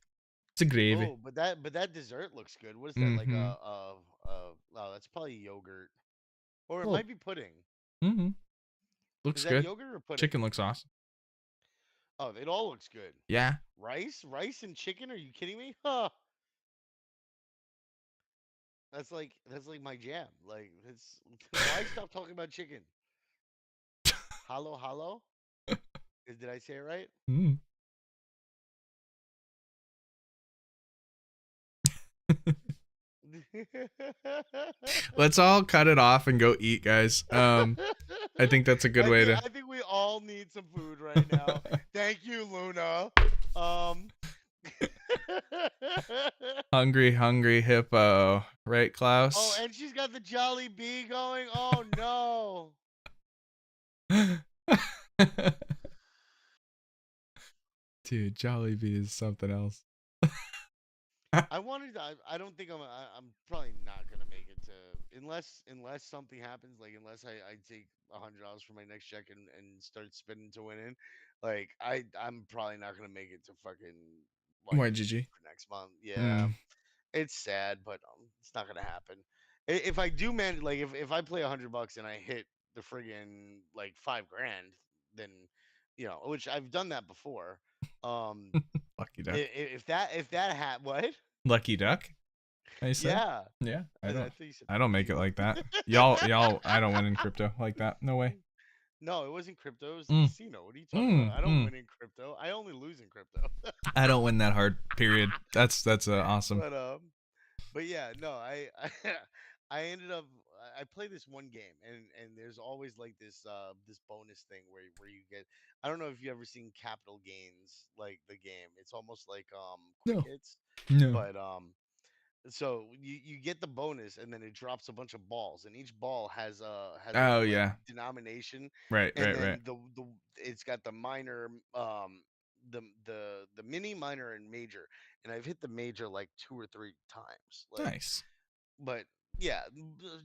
It's a gravy. Oh, but that dessert looks good. What is that? Like Mm-hmm. oh, that's probably yogurt, or it Well, might be pudding. mm-hmm. Is Looks that good. yogurt or pudding? Chicken looks awesome. Oh, it all looks good. Yeah. Rice and chicken? Are you kidding me? Huh. That's like my jam. Like it's why stop talking about chicken? Hollow hollow? Did I say it right? Mm. Let's all cut it off and go eat, guys. I think that's a good way to. I think we all need some food right now. Thank you, Luna. Um Hungry, hungry hippo. Right, Oh, Klaus? and she's got the Jolly Bee going. Oh no. Dude, Jollibee is something else. I don't think I'm probably not gonna make it to unless something happens. Like unless I take $100 from my next check and start spending to win in. Like I'm probably not gonna make it to fucking like YGG. for next month. Yeah, Mm. it's sad, but it's not gonna happen. If I do manage, like if I play $100 and I hit the friggin' like 5 grand, then which I've done that before. Um, Lucky duck. if that what? Lucky duck. I said. Yeah, Yeah. I I don't. think you said I don't make lucky. it like that. Y'all. I don't win in crypto like that. No way. No, it wasn't crypto. It was the Mm. casino. What are you talking about? I don't Mm. win in crypto. I only lose in crypto. I don't win that hard. Period. That's awesome. but um, but yeah, no, I ended up I play this one game and there's always like this bonus thing where you get I don't know if you ever seen capital gains like the game. It's almost like quick No. hits, No. but so you get the bonus and then it drops a bunch of balls and each ball has a Oh like yeah. denomination Right. and Right. Right. then the it's got the minor the mini minor and major and I've hit the major like 2 or 3 times like Nice. but yeah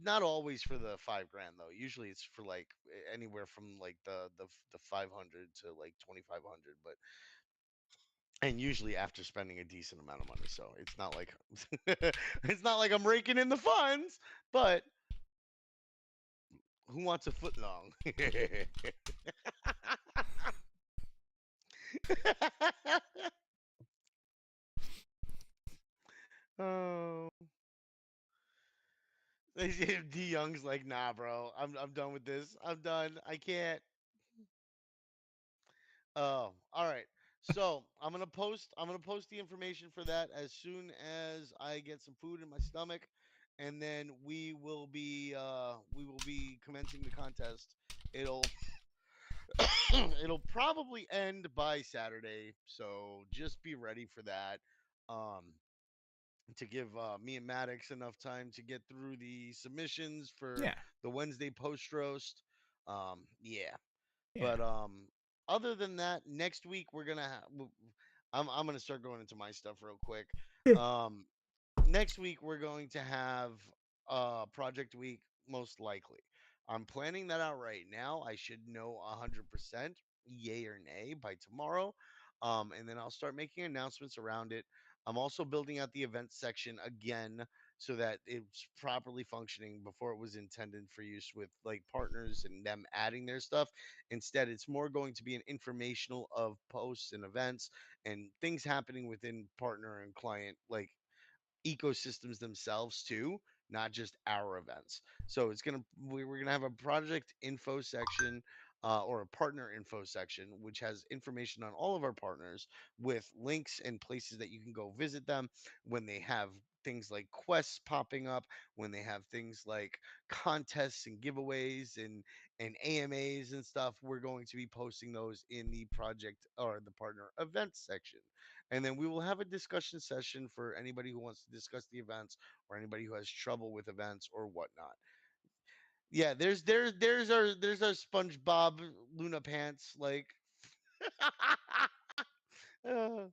not always for the 5 grand though usually it's for like anywhere from like the 500 to like 2500 but and usually after spending a decent amount of money so it's not like it's not like I'm raking in the funds but who wants a foot long oh D Young's like nah bro I'm done with this I'm done I can't oh all right so I'm gonna post the information for that as soon as I get some food in my stomach and then we will be commencing the contest it'll it'll probably end by Saturday, so just be ready for that. Um, to give me and Maddox enough time to get through the submissions for Yeah. the Wednesday post roast. Yeah, Yeah. but other than that, next week we're gonna have. I'm gonna start going into my stuff real quick. Yeah. Um, next week we're going to have project week most likely. I'm planning that out right now. I should know 100% yay or nay by tomorrow. And then I'll start making announcements around it. I'm also building out the event section again so that it's properly functioning before it was intended for use with like partners and them adding their stuff. Instead, it's more going to be an informational of posts and events and things happening within partner and client like ecosystems themselves too, not just our events. So we're gonna have a project info section or a partner info section, which has information on all of our partners with links and places that you can go visit them when they have things like quests popping up, when they have things like contests and giveaways and AMAs and stuff. We're going to be posting those in the project or the partner events section. And then we will have a discussion session for anybody who wants to discuss the events or anybody who has trouble with events or whatnot. Yeah, there's our SpongeBob Luna pants like uh,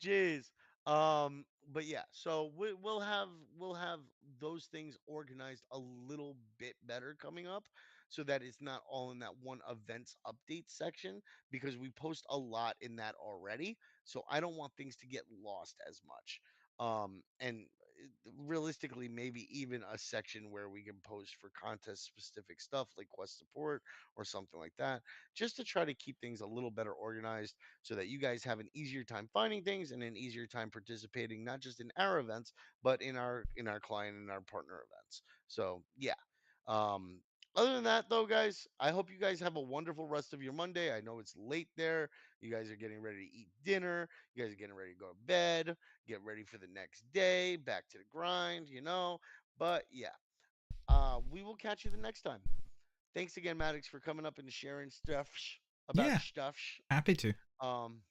jeez. But yeah, so we'll have those things organized a little bit better coming up, so that it's not all in that one events update section because we post a lot in that already. So I don't want things to get lost as much. And realistically, maybe even a section where we can post for contest specific stuff like quest support or something like that, just to try to keep things a little better organized so that you guys have an easier time finding things and an easier time participating not just in our events but in our client and our partner events. So yeah. um Other than that though, guys, I hope you guys have a wonderful rest of your Monday. I know it's late there. You guys are getting ready to eat dinner. You guys are getting ready to go to bed, get ready for the next day, back to the grind. But yeah, we will catch you the next time. Thanks again, Maddox, for coming up and sharing stuff about Yeah, stuff. happy to. um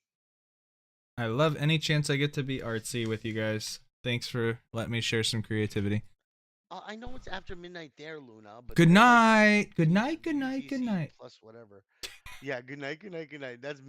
I love any chance I get to be artsy with you guys. Thanks for letting me share some creativity. I know it's after midnight there, Luna, but Good we're like night. Good U- night. Good night. Good UTC night. plus whatever. Yeah, good night, good night, good night. That's